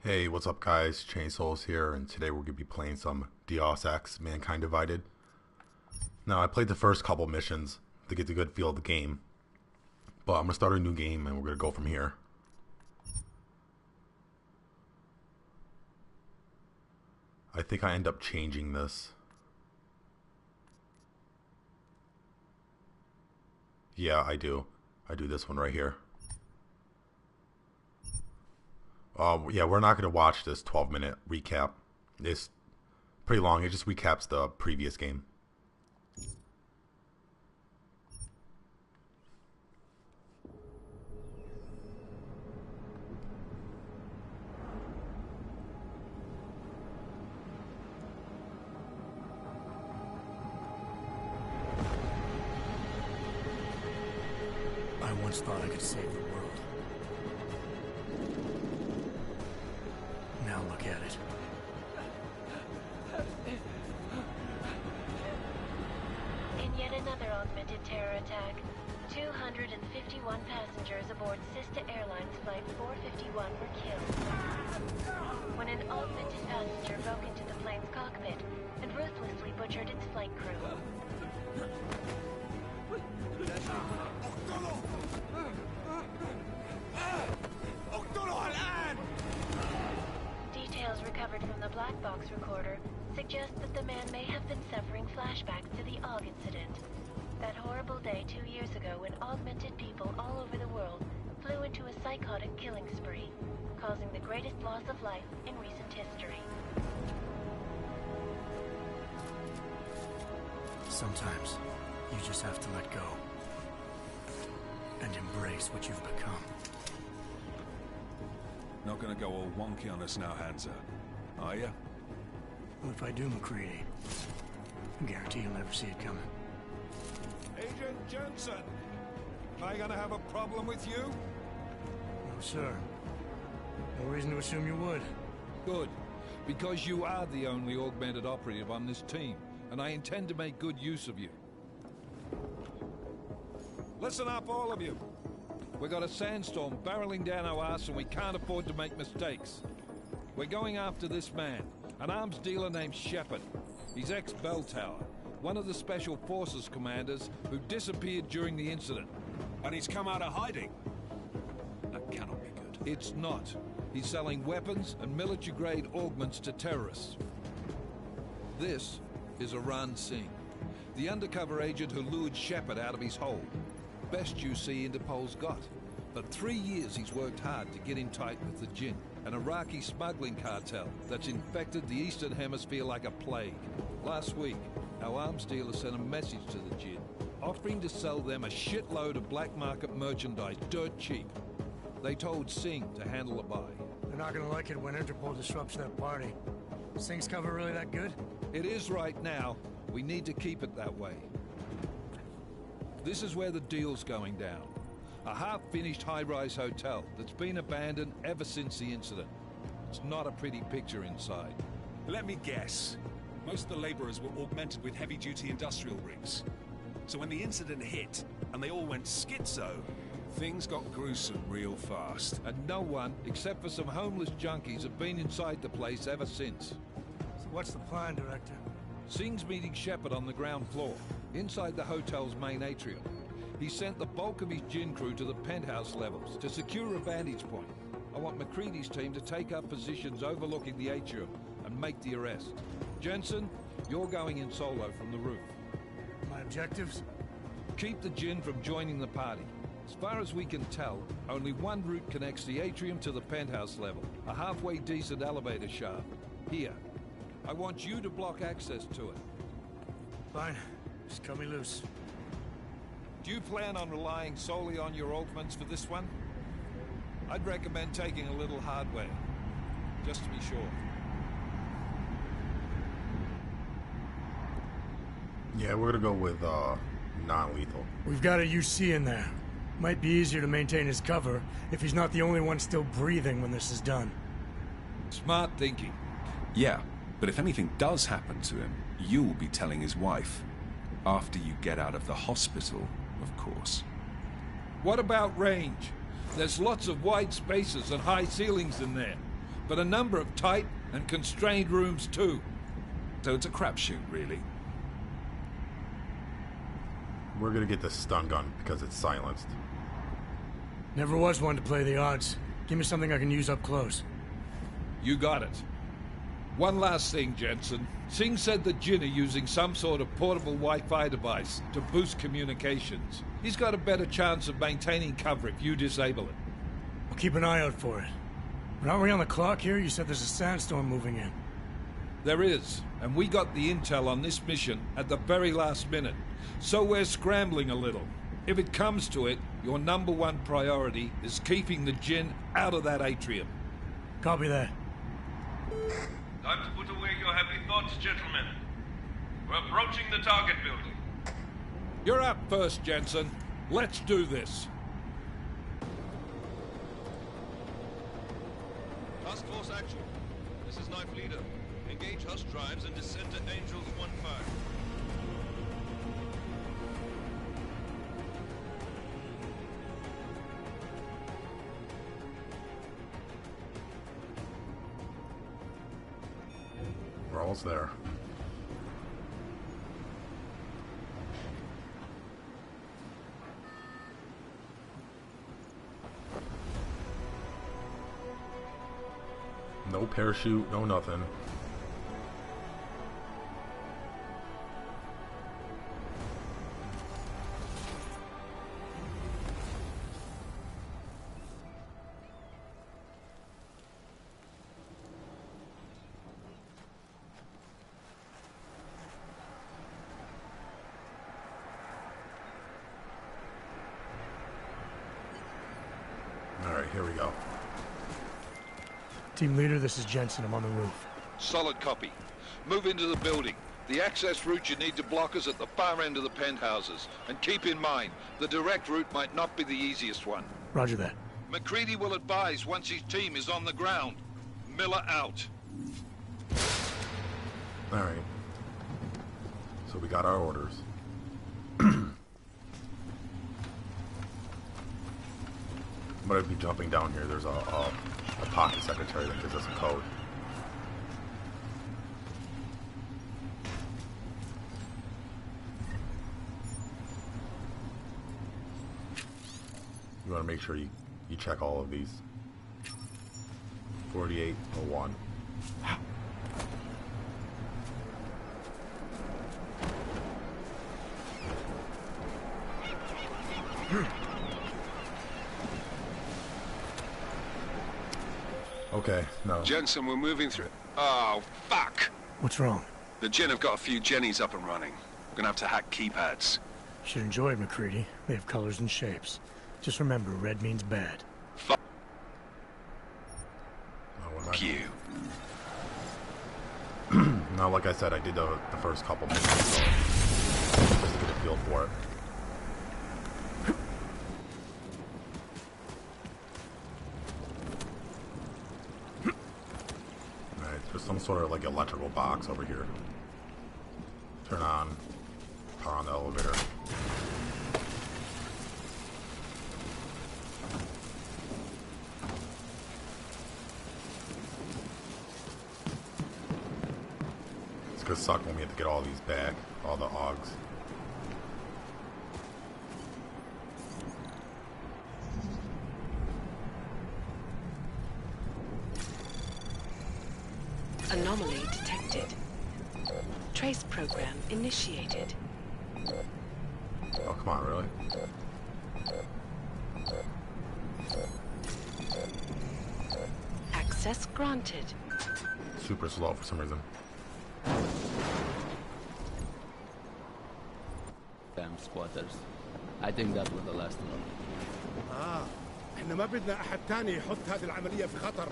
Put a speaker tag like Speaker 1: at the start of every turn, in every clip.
Speaker 1: Hey, what's up guys? Chainedsoulz here, and today we're going to be playing some Deus Ex Mankind Divided. Now, I played the first couple missions to get a good feel of the game, but I'm going to start a new game and we're going to go from here. I think I end up changing this. Yeah, I do. I do this one right here. Yeah, we're not going to watch this 12-minute recap. It's pretty long. It just recaps the previous game.
Speaker 2: I once thought I could save the world. Now look at it.
Speaker 3: In yet another augmented terror attack, 251 passengers aboard Sister Airlines Flight 451 were killed when an augmented passenger broke into the plane's cockpit and ruthlessly butchered its flight crew. Details recovered from the black box recorder suggest that the man may have been suffering flashbacks to the AUG incident. That horrible day 2 years ago when augmented people all over the world flew into a psychotic killing spree, causing the greatest loss of life in recent history.
Speaker 2: Sometimes you just have to let go and embrace what you've become.
Speaker 4: Not gonna go all wonky on us now, Hansa, are ya?
Speaker 2: Well, if I do, McCready, I guarantee you'll never see it coming.
Speaker 4: Agent Jensen! Am I gonna have a problem with you?
Speaker 2: No, sir. No reason to assume you would.
Speaker 5: Good, because you are the only augmented operative on this team, and I intend to make good use of you. Listen up, all of you. We got a sandstorm barreling down our arse and we can't afford to make mistakes. We're going after this man, an arms dealer named Shepard. He's ex-Bell Tower, one of the Special Forces commanders who disappeared during the incident.
Speaker 4: And he's come out of hiding. That cannot be good.
Speaker 5: It's not. He's selling weapons and military-grade augments to terrorists. This is Iran Singh, the undercover agent who lured Shepard out of his hole. Best you see Interpol's got. For 3 years he's worked hard to get in tight with the Jinn, an Iraqi smuggling cartel that's infected the Eastern Hemisphere like a plague. Last week, our arms dealer sent a message to the Jinn, offering to sell them a shitload of black market merchandise dirt cheap. They told Singh to handle the buy.
Speaker 2: They're not gonna like it when Interpol disrupts that party. Singh's cover really that good?
Speaker 5: It is right now. We need to keep it that way. This is where the deal's going down. A half-finished high-rise hotel that's been abandoned ever since the incident. It's not a pretty picture inside.
Speaker 4: Let me guess. Most of the laborers were augmented with heavy-duty industrial rigs. So when the incident hit, and they all went schizo, things got gruesome real fast.
Speaker 5: And no one, except for some homeless junkies, have been inside the place ever since.
Speaker 2: So what's the plan, Director?
Speaker 5: Singh's meeting Shepard on the ground floor, inside the hotel's main atrium. He sent the bulk of his Jinn crew to the penthouse levels to secure a vantage point. I want McCready's team to take up positions overlooking the atrium and make the arrest. Jensen, you're going in solo from the roof.
Speaker 2: My objectives?
Speaker 5: Keep the Jinn from joining the party. As far as we can tell, only one route connects the atrium to the penthouse level, a halfway decent elevator shaft. Here. I want you to block access to it.
Speaker 2: Fine. Just cut me loose.
Speaker 5: Do you plan on relying solely on your augments for this one? I'd recommend taking a little hardware, just to be sure.
Speaker 1: Yeah, we're going to go with non-lethal.
Speaker 2: We've got a UC in there. Might be easier to maintain his cover if he's not the only one still breathing when this is done.
Speaker 5: Smart thinking.
Speaker 4: Yeah, but if anything does happen to him, you'll be telling his wife. After you get out of the hospital, of course.
Speaker 5: What about range? There's lots of wide spaces and high ceilings in there. but a number of tight and constrained rooms too.
Speaker 4: So it's a crapshoot, really.
Speaker 1: We're gonna get this stun gun because it's silenced.
Speaker 2: Never was one to play the odds. Give me something I can use up close.
Speaker 5: You got it. One last thing, Jensen. Singh said that Jin are using some sort of portable Wi-Fi device to boost communications. He's got a better chance of maintaining cover if you disable it.
Speaker 2: I'll keep an eye out for it. But aren't we on the clock here? You said there's a sandstorm moving in.
Speaker 5: There is, and we got the intel on this mission at the very last minute. So we're scrambling a little. If it comes to it, your #1 priority is keeping the Jin out of that atrium.
Speaker 2: Copy that.
Speaker 6: Time to put away your happy thoughts, gentlemen. We're approaching the target building.
Speaker 5: You're up first, Jensen. Let's do this.
Speaker 7: Task Force action. This is Knife Leader. Engage Hush drives and descend to Angels 1-5.
Speaker 1: We're almost there. No parachute, no nothing. Alright, here we go.
Speaker 2: Team leader, this is Jensen. I'm on the roof.
Speaker 5: Solid copy. Move into the building. The access route you need to block is at the far end of the penthouses. And keep in mind, the direct route might not be the easiest one.
Speaker 2: Roger that.
Speaker 5: McCready will advise once his team is on the ground. Miller out.
Speaker 1: Alright. So we got our orders. I'm gonna be jumping down here. There's a pocket secretary that gives us a code. You want to make sure you check all of these. 4801. Okay, no.
Speaker 4: Jensen, we're moving through. Oh, fuck!
Speaker 2: What's wrong?
Speaker 4: The Jin have got a few Jennies up and running. We're gonna have to hack keypads.
Speaker 2: Should enjoy it, McCready. They have colors and shapes. Just remember, red means bad.
Speaker 4: Fuck
Speaker 1: Oh,
Speaker 4: you.
Speaker 1: No, like I said, I did the first couple missions, so just to get a feel for it. Alright, there's some sort of like electrical box over here. Turn on, power on the elevator. It's gonna suck when we have to get all these back, all the augs.
Speaker 8: Anomaly detected. Trace program initiated.
Speaker 1: Oh, come on, really?
Speaker 8: Access granted.
Speaker 1: Super slow for some reason.
Speaker 9: Damn squatters. I think that was the last one.
Speaker 10: احنا ما بدنا احد تاني يحط هذه العملية في خطر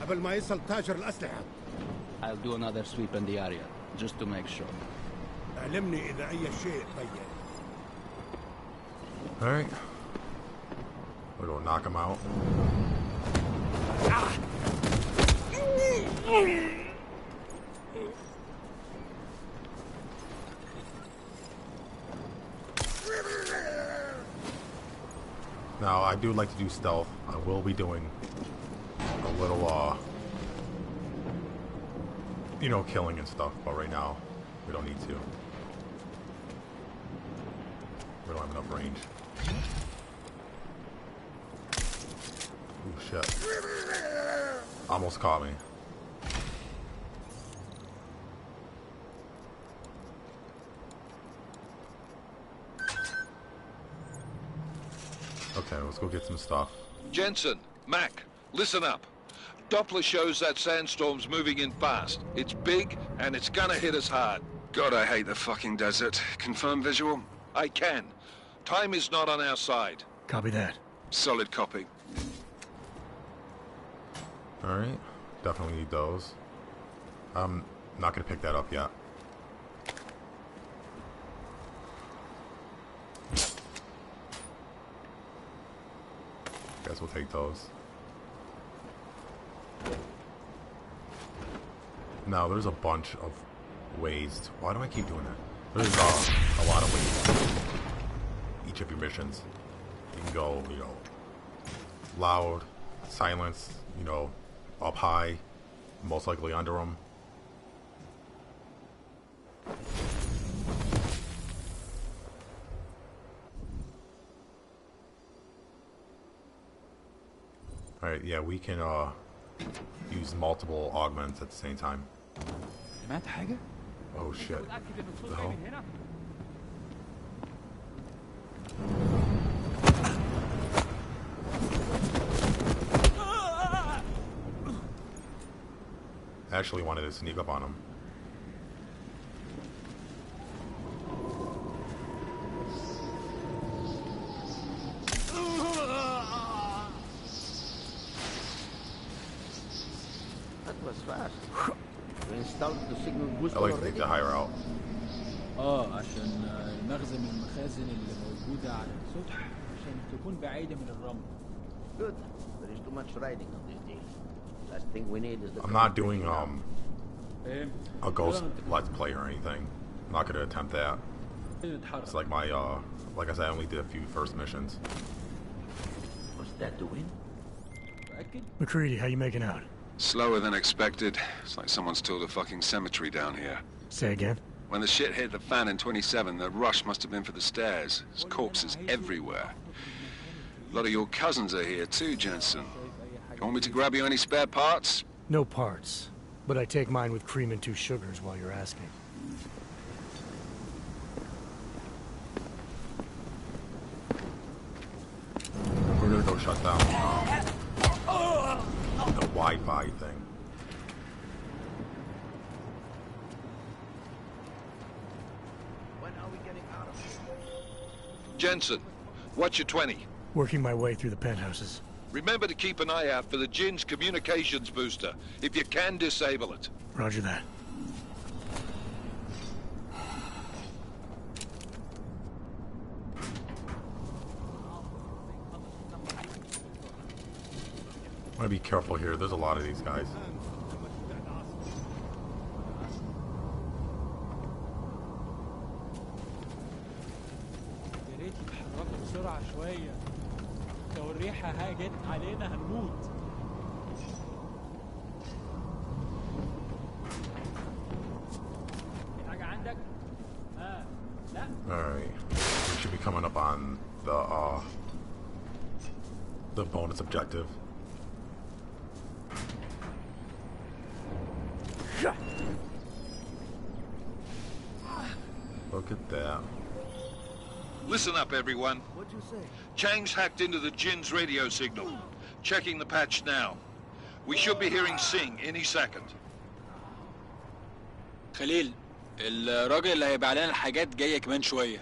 Speaker 10: قبل ما يصل تاجر الأسلحة.
Speaker 9: I'll do another sweep in the area, just to make sure.
Speaker 10: علمني إذا أي شيء بين.
Speaker 1: Alright. We're gonna knock him out. Now, I do like to do stealth. I will be doing a little you know, killing and stuff, but right now we don't need to. We don't have enough range. Ooh, shit. Almost caught me. Okay, let's go get some stuff.
Speaker 5: Jensen, Mac, listen up. Doppler shows that sandstorm's moving in fast. It's big, and it's gonna hit us hard.
Speaker 4: God, I hate the fucking desert. Confirm visual?
Speaker 5: I can. Time is not on our side.
Speaker 2: Copy that.
Speaker 4: Solid copy.
Speaker 1: Alright, definitely need those. I'm not gonna pick that up yet. Guess we'll take those. Now, there's a bunch of ways. Why do I keep doing that? There's a lot of ways. Each of your missions. You can go, you know, loud, silence, you know, up high, most likely under them. Alright, yeah, we can use multiple augments at the same time.
Speaker 11: سمعت حاجة؟
Speaker 1: Oh shit. What the hell? I actually wanted to sneak up on him.
Speaker 9: That was fast. We installed the signal booster
Speaker 1: I like to
Speaker 9: already.
Speaker 1: take the higher out.
Speaker 11: عشان المخزن من المخازن اللي موجودة على السطح عشان تكون بعيدة من الرمل.
Speaker 9: Good. There is too much riding on this deal. Last thing we need is the...
Speaker 1: I'm not doing a ghost let's play or anything. I'm not gonna attempt that. It's like my like I said, I only did a few first missions.
Speaker 9: Was that the win?
Speaker 2: McCready, how you making out?
Speaker 4: Slower than expected. It's like someone's tilled a fucking cemetery down here.
Speaker 2: Say again?
Speaker 4: When the shit hit the fan in 27, the rush must have been for the stairs. There's corpses everywhere. A lot of your cousins are here too, Jensen. You want me to grab you any spare parts?
Speaker 2: No parts. But I take mine with cream and 2 sugars while you're asking.
Speaker 1: We're gonna go shut down the Wi-Fi thing.
Speaker 9: When are we getting out of here?
Speaker 5: Jensen, what's your 20?
Speaker 2: Working my way through the penthouses.
Speaker 5: Remember to keep an eye out for the Jinn's communications booster. If you can, disable it.
Speaker 2: Roger that.
Speaker 1: I want to be careful here. There's a lot of these guys.
Speaker 11: يا ريت يتحركوا بسرعة شوية. لو الريحة هاجت علينا هنموت. في حاجة عندك؟ لا.
Speaker 1: Alright. We should be coming up on the bonus objective. Look at that.
Speaker 5: Listen up, everyone.
Speaker 9: What'd you say?
Speaker 5: Chang's hacked into the Jinn's radio signal. Checking the patch now. We should be hearing Sing any second.
Speaker 12: خليل الراجل اللي هيبيع لنا الحاجات جايه كمان شويه.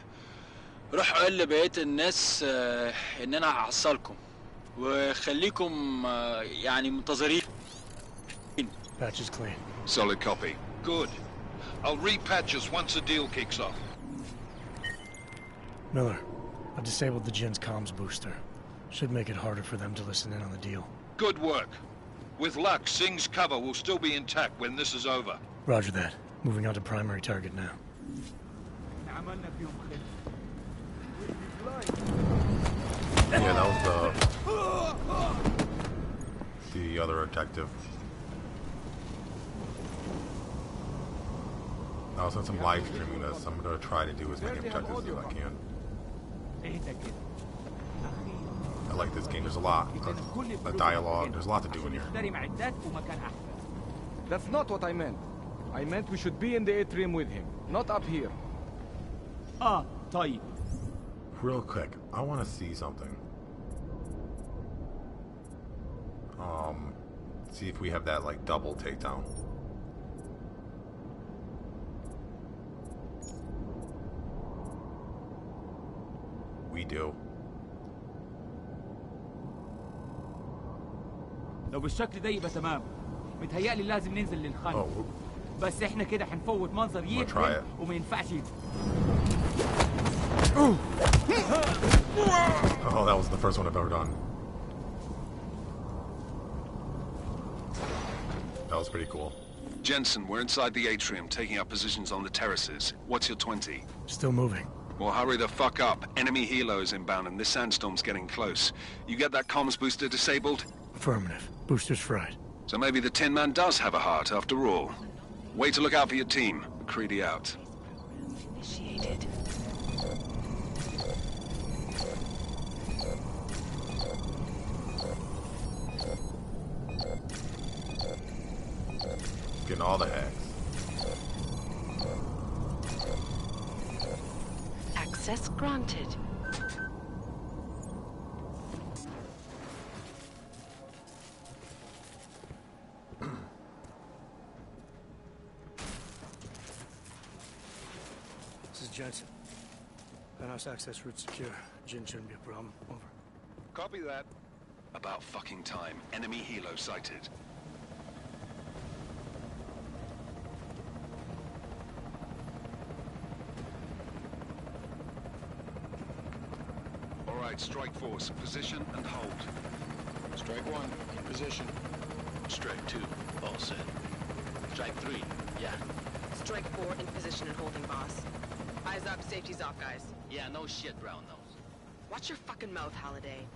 Speaker 12: روح قول لبقيه الناس ان انا هحصلكم وخليكم يعني منتظرين.
Speaker 2: Patch is clean.
Speaker 4: Solid copy.
Speaker 5: Good. I'll repatch us once the deal kicks off.
Speaker 2: Miller, I've disabled the Jinn's comms booster. Should make it harder for them to listen in on the deal.
Speaker 5: Good work. With luck, Sing's cover will still be intact when this is over.
Speaker 2: Roger that. Moving on to primary target now.
Speaker 1: Yeah, that was the other objective. Now, since I'm live streaming this, I'm going to try to do as many objectives as I can. I like this game. There's a lot of dialogue. There's a lot to do in here.
Speaker 13: That's not what I meant. I meant we should be in the atrium with him, not up here.
Speaker 1: طيب. Real quick, I want to see something. See if we have that like double takedown. We do.
Speaker 11: لو بالشكل ده يبقى تمام. متهيألي لازم ننزل للخلف. بس احنا كده هنفوت منظر يقتل وما ينفعش
Speaker 1: Oh, that was the first one I've ever done. That was pretty cool.
Speaker 4: Jensen, we're inside the atrium, taking up positions on the terraces. What's your 20?
Speaker 2: Still moving.
Speaker 4: Well, hurry the fuck up. Enemy helos inbound and this sandstorm's getting close. You get that comms booster disabled?
Speaker 2: Affirmative. Booster's fried.
Speaker 4: So maybe the Tin Man does have a heart after all. Way to look out for your team. McCready out.
Speaker 8: Initiated.
Speaker 1: Getting all the hacks.
Speaker 8: Access granted.
Speaker 2: This is Jensen. Penthouse access route secure. Jin shouldn't be a problem. Over.
Speaker 4: Copy that. About fucking time. Enemy helo sighted. Alright, strike force. Position and hold.
Speaker 14: Strike 1, in position.
Speaker 15: Strike 2, all set. Strike 3, yeah.
Speaker 16: Strike 4, in position and holding, boss. Eyes up, safety's off, guys.
Speaker 15: Yeah, no shit, brown nose.
Speaker 16: Watch your fucking mouth, Halliday.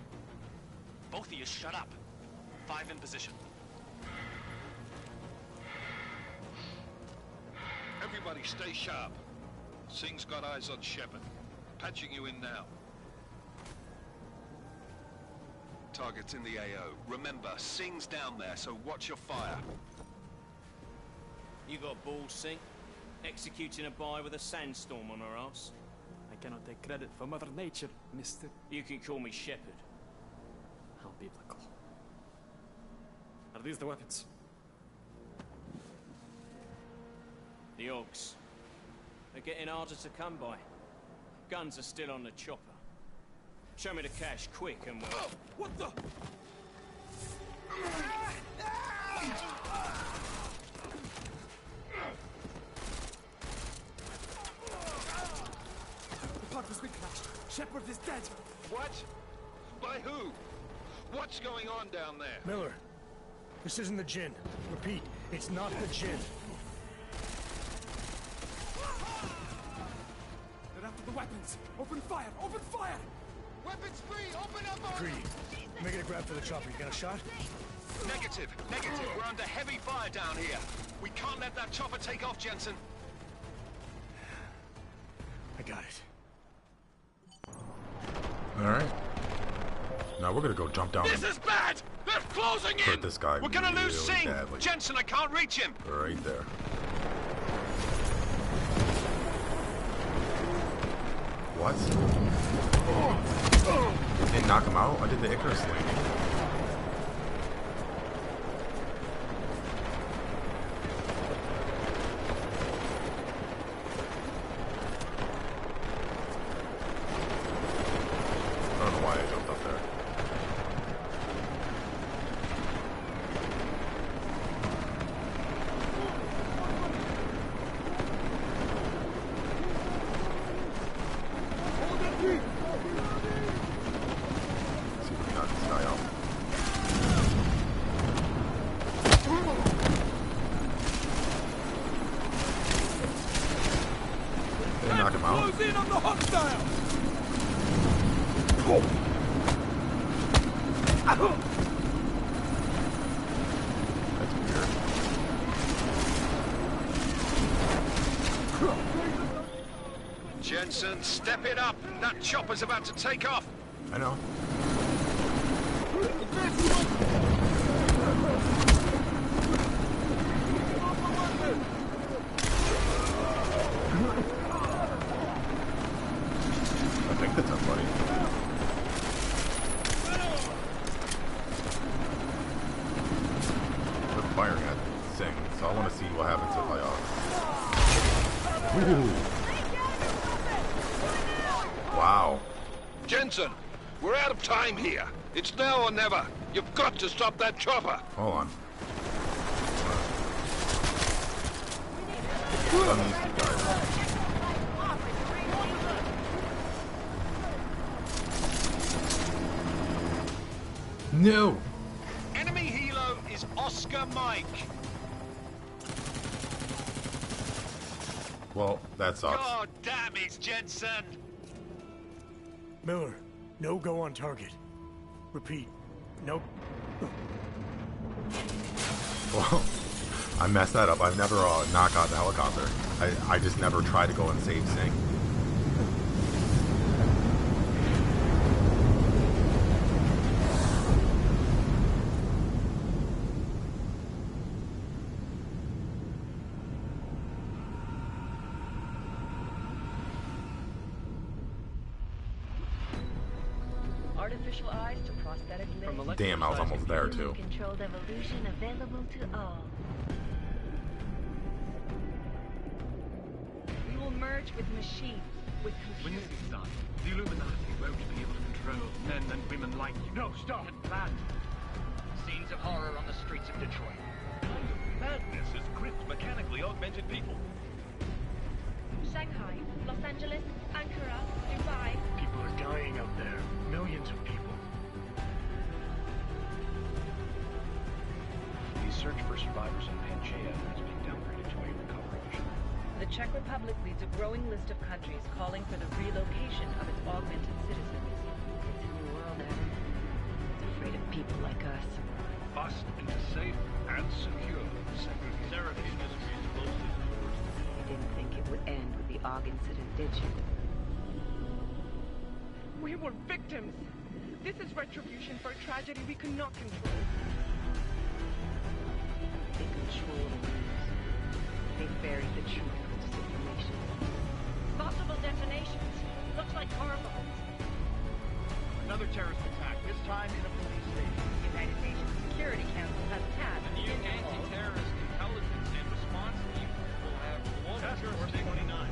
Speaker 15: Both of you shut up. 5 in position.
Speaker 5: Everybody stay sharp. Singh's got eyes on Shepard. Patching you in now.
Speaker 4: Target's in the AO. Remember, Singh's down there, so watch your fire.
Speaker 17: You got balls, Singh? Executing a buy with a sandstorm on her ass?
Speaker 18: I cannot take credit for Mother Nature, mister.
Speaker 17: You can call me Shepard.
Speaker 18: How biblical. Are these the weapons?
Speaker 17: The Augs. They're getting harder to come by. Guns are still on the chopper. Show me the cash, quick, and we'll...
Speaker 18: Oh, what the? The pod has been crashed. Shepard is dead.
Speaker 5: What? By who? What's going on down there?
Speaker 2: Miller, this isn't the Jinn. Repeat, it's not the Jinn.
Speaker 18: They're after the weapons. Open fire! Open fire!
Speaker 13: Weapons free! Open up on
Speaker 2: Greedy. Making a grab for the chopper. You got a shot?
Speaker 4: Negative. Negative. We're under heavy fire down here. We can't let that chopper take off, Jensen.
Speaker 2: I got it.
Speaker 1: Alright. Now we're gonna go jump down.
Speaker 4: This is bad! They're closing in!
Speaker 1: Hurt this guy.
Speaker 4: We're gonna lose
Speaker 1: really
Speaker 4: Singh!
Speaker 1: badly.
Speaker 4: Jensen, I can't reach him!
Speaker 1: Right there. What? Didn't knock him out? I did the Icarus landing. I don't know why I jumped up there. Knock him out.
Speaker 18: Close in on the hostile!
Speaker 1: That's weird.
Speaker 7: Jensen, step it up. That chopper's about to take off.
Speaker 1: I know. I think that's up, buddy. We're firing at Sing, so I want to see what happens if I Ooh. Wow.
Speaker 5: Jensen, we're out of time here. It's now or never. You've got to stop that chopper.
Speaker 1: Hold on. Stun these two guys. No!
Speaker 7: Enemy helo is Oscar Mike.
Speaker 1: Well, that sucks.
Speaker 7: God damn it, Jensen!
Speaker 2: Miller, no go on target. Repeat, no.
Speaker 1: Well, I messed that up. I've never knocked out the helicopter. I just never tried to go and save Sing.
Speaker 19: Artificial eyes to prosthetic limbs.
Speaker 1: Damn, I was almost there too.
Speaker 3: Controlled evolution available to all.
Speaker 19: We will merge with machines, with
Speaker 20: When
Speaker 19: computers.
Speaker 20: this is done, the Illuminati won't be able to control men and women like you. No, stop! Plan.
Speaker 15: Scenes of horror on the streets of Detroit.
Speaker 7: Kind of madness has gripped mechanically augmented people.
Speaker 19: Shanghai, Los Angeles, Ankara, Dubai.
Speaker 20: People are dying out there. Millions of people.
Speaker 15: The search for survivors in Pangaea has been downgraded to a recovery mission.
Speaker 19: The Czech Republic leads a growing list of countries calling for the relocation of its augmented citizens. It's a new world, Adam. It's afraid of people like us.
Speaker 20: Bust into safe and secure segregation industries closely towards.
Speaker 19: You didn't think it would end with the AUG incident, did you?
Speaker 21: We were victims. This is retribution for a tragedy we could not control.
Speaker 19: They control the news. They buried the truth with disinformation.
Speaker 21: Multiple detonations. Looks like car bombs.
Speaker 20: Another terrorist attack, this time in a police station.
Speaker 19: The United Nations Security Council has tasked
Speaker 20: The new anti-terrorist intelligence and response team will have Task Force 29.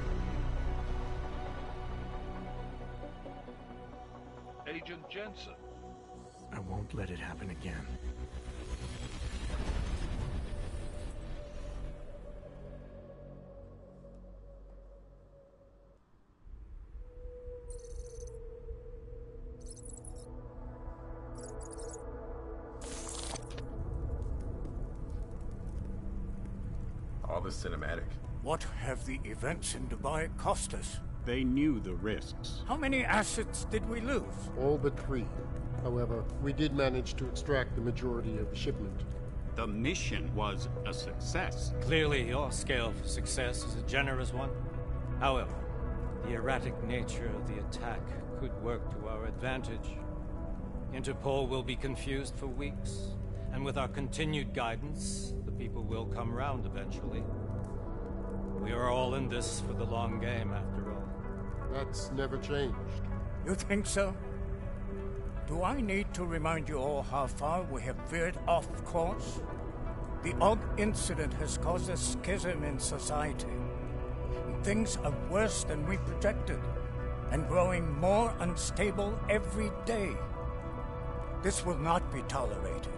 Speaker 5: Agent Jensen.
Speaker 2: I won't let it happen again.
Speaker 1: All this cinematic.
Speaker 22: What have the events in Dubai cost us?
Speaker 23: They knew the risks.
Speaker 22: How many assets did we lose?
Speaker 24: All but 3. However, we did manage to extract the majority of the shipment.
Speaker 23: The mission was a success.
Speaker 13: Clearly, your scale for success is a generous one. However, the erratic nature of the attack could work to our advantage. Interpol will be confused for weeks, and with our continued guidance, the people will come round eventually. We are all in this for the long game, after all.
Speaker 24: That's never changed.
Speaker 22: You think so? Do I need to remind you all how far we have veered off course? The AUG incident has caused a schism in society. Things are worse than we projected, and growing more unstable every day. This will not be tolerated.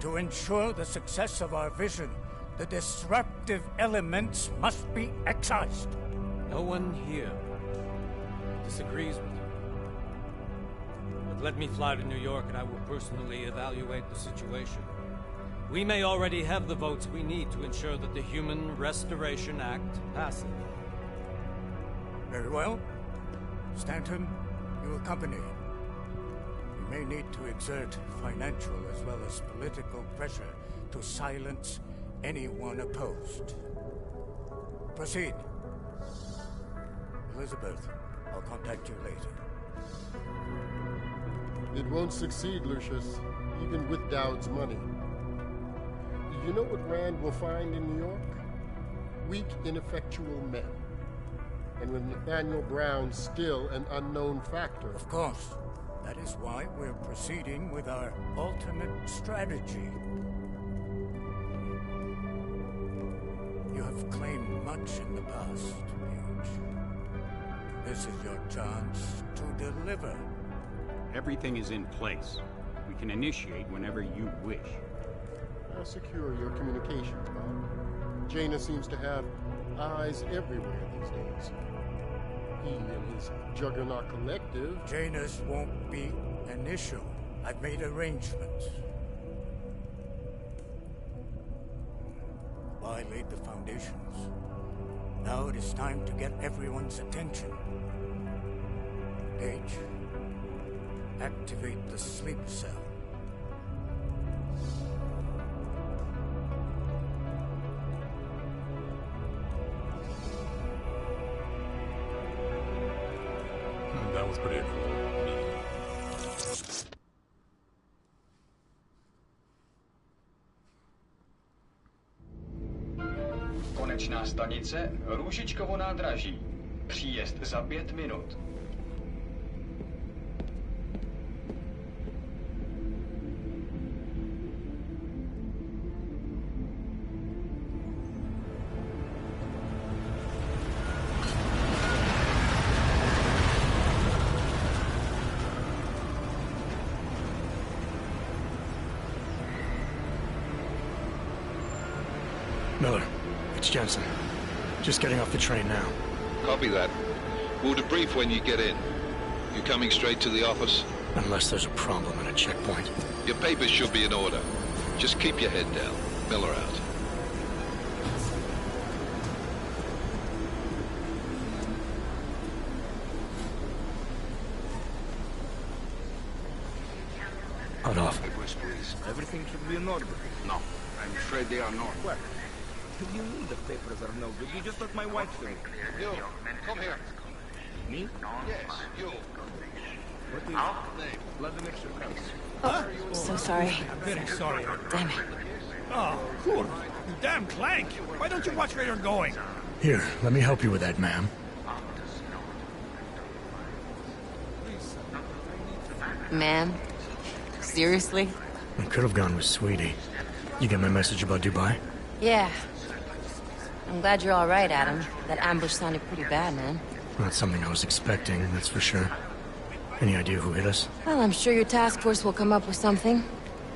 Speaker 22: To ensure the success of our vision, the disruptive elements must be excised.
Speaker 13: No one here disagrees with you. But let me fly to New York and I will personally evaluate the situation. We may already have the votes we need to ensure that the Human Restoration Act passes.
Speaker 22: Very well. Stanton, you accompany. We may need to exert financial as well as political pressure to silence anyone opposed. Proceed. Elizabeth, I'll contact you later.
Speaker 24: It won't succeed, Lucius, even with Dowd's money. You know what Rand will find in New York? Weak, ineffectual men. And with Nathaniel Brown still an unknown factor.
Speaker 22: Of course. That is why we're proceeding with our alternate strategy. You have claimed much in the past, Paige. This is your chance to deliver.
Speaker 23: Everything is in place. We can initiate whenever you wish.
Speaker 24: How secure are your communications, Bob? Jaina seems to have eyes everywhere these days. He and his Juggernaut Collective...
Speaker 22: Jaina's won't be an issue. I've made arrangements. I laid the foundations. Now it is time to get everyone's attention. Paige, activate the sleep cell.
Speaker 1: That was pretty cool.
Speaker 6: Konečná stanice Růžičkovo nádraží. Příjezd za 5 minut.
Speaker 2: Miller, it's Jensen. Just getting off the train now.
Speaker 5: Copy that. We'll debrief when you get in. You coming straight to the office?
Speaker 2: Unless there's a problem at a checkpoint.
Speaker 5: Your papers should be in order. Just keep your head down. Miller out.
Speaker 2: Hot off.
Speaker 9: Everything should be in order. No, I'm afraid they are not. What? You mean the papers are no good? You just let my wife do it.
Speaker 14: You, come here.
Speaker 9: Me?
Speaker 14: Yes, you.
Speaker 9: What is your name? Let them extra comes.
Speaker 8: So sorry.
Speaker 2: Very sorry.
Speaker 8: Damn it.
Speaker 18: Oh, cool. You damn clank. Why don't you watch where you're going?
Speaker 2: Here, let me help you with that, ma'am.
Speaker 8: Ma'am? Seriously?
Speaker 2: I could have gone with Sweetie. You get my message about Dubai?
Speaker 8: Yeah. I'm glad you're all right, Adam. That ambush sounded pretty bad, man.
Speaker 2: Not something I was expecting, that's for sure. Any idea who hit us?
Speaker 8: Well, I'm sure your task force will come up with something.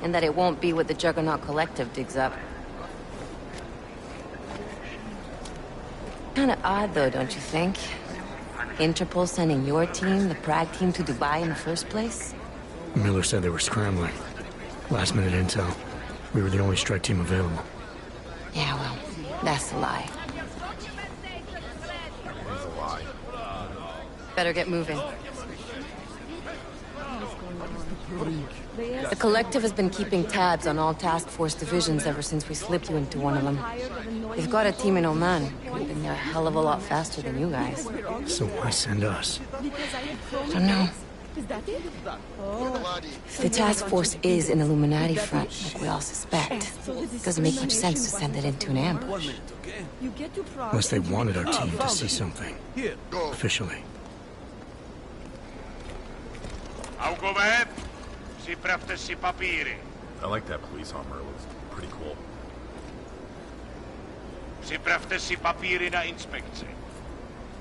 Speaker 8: And that it won't be what the Juggernaut Collective digs up. Kinda odd, though, don't you think? Interpol sending your team, the Prague team, to Dubai in the first place?
Speaker 2: Miller said they were scrambling. Last-minute intel. We were the only strike team available.
Speaker 8: Yeah, well, that's a lie.
Speaker 1: It's a lie.
Speaker 8: Better get moving. The Collective has been keeping tabs on all task force divisions ever since we slipped you into one of them. They've got a team in Oman. Could have been there a hell of a lot faster than you guys.
Speaker 2: So why send us?
Speaker 8: I don't know. If the task force is an Illuminati front, like we all suspect, it doesn't make much sense to send it into an ambush.
Speaker 2: Unless they wanted our team to see something. Officially.
Speaker 1: I like that police armor. It looks pretty cool.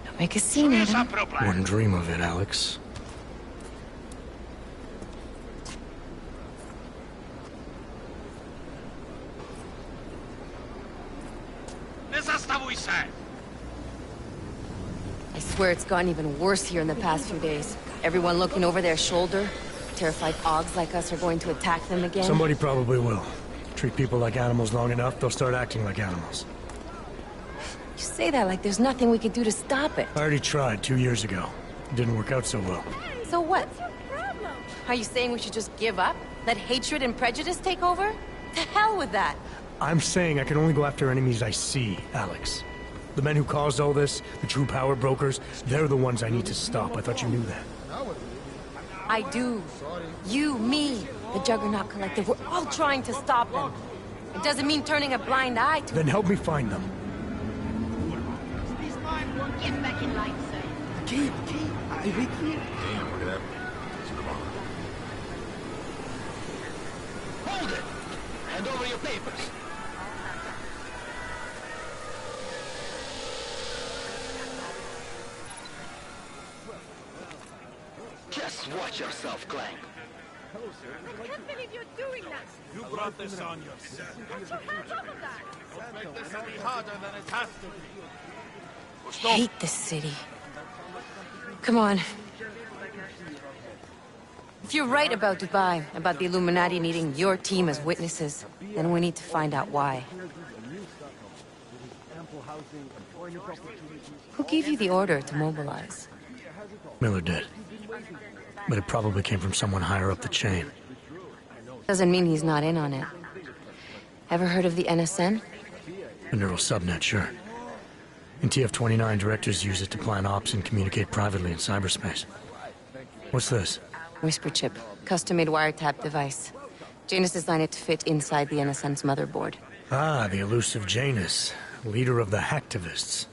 Speaker 8: Don't make a scene, Adam.
Speaker 2: Wouldn't dream of it, Alex.
Speaker 8: I swear it's gotten even worse here in the past few days. Everyone looking over their shoulder. Terrified Augs like us are going to attack them again.
Speaker 2: Somebody probably will. Treat people like animals long enough, they'll start acting like animals.
Speaker 8: You say that like there's nothing we could do to stop it.
Speaker 2: I already tried 2 years ago. It didn't work out so well.
Speaker 8: So what? Are you saying we should just give up? Let hatred and prejudice take over? To hell with that!
Speaker 2: I'm saying I can only go after enemies I see, Alex. The men who caused all this, the true power brokers, they're the ones I need to stop. I thought you knew that.
Speaker 8: I do. You, me, the Juggernaut Collective, we're all trying to stop them. It doesn't mean turning a blind eye to
Speaker 2: Then help me find them.
Speaker 3: Get back in line, sir.
Speaker 9: Keep, I with you.
Speaker 1: Damn, look at that.
Speaker 15: Hold it! Hand over your papers. Just watch yourself, Clank.
Speaker 21: I can't believe you're doing that.
Speaker 18: You brought this on yourself.
Speaker 21: Get your hands off of that.
Speaker 18: Don't make this any harder than it has to be.
Speaker 8: hate this city. Come on. If you're right about Dubai, about the Illuminati needing your team as witnesses, then we need to find out why. Who gave you the order to mobilize?
Speaker 2: Miller did. But it probably came from someone higher up the chain.
Speaker 8: Doesn't mean he's not in on it. Ever heard of the NSN?
Speaker 2: A neural subnet, sure. In TF-29, directors use it to plan ops and communicate privately in cyberspace. What's this?
Speaker 8: Whisper chip. Custom-made wiretap device. Janus designed it to fit inside the NSN's motherboard.
Speaker 2: Ah, the elusive Janus. Leader of the hacktivists.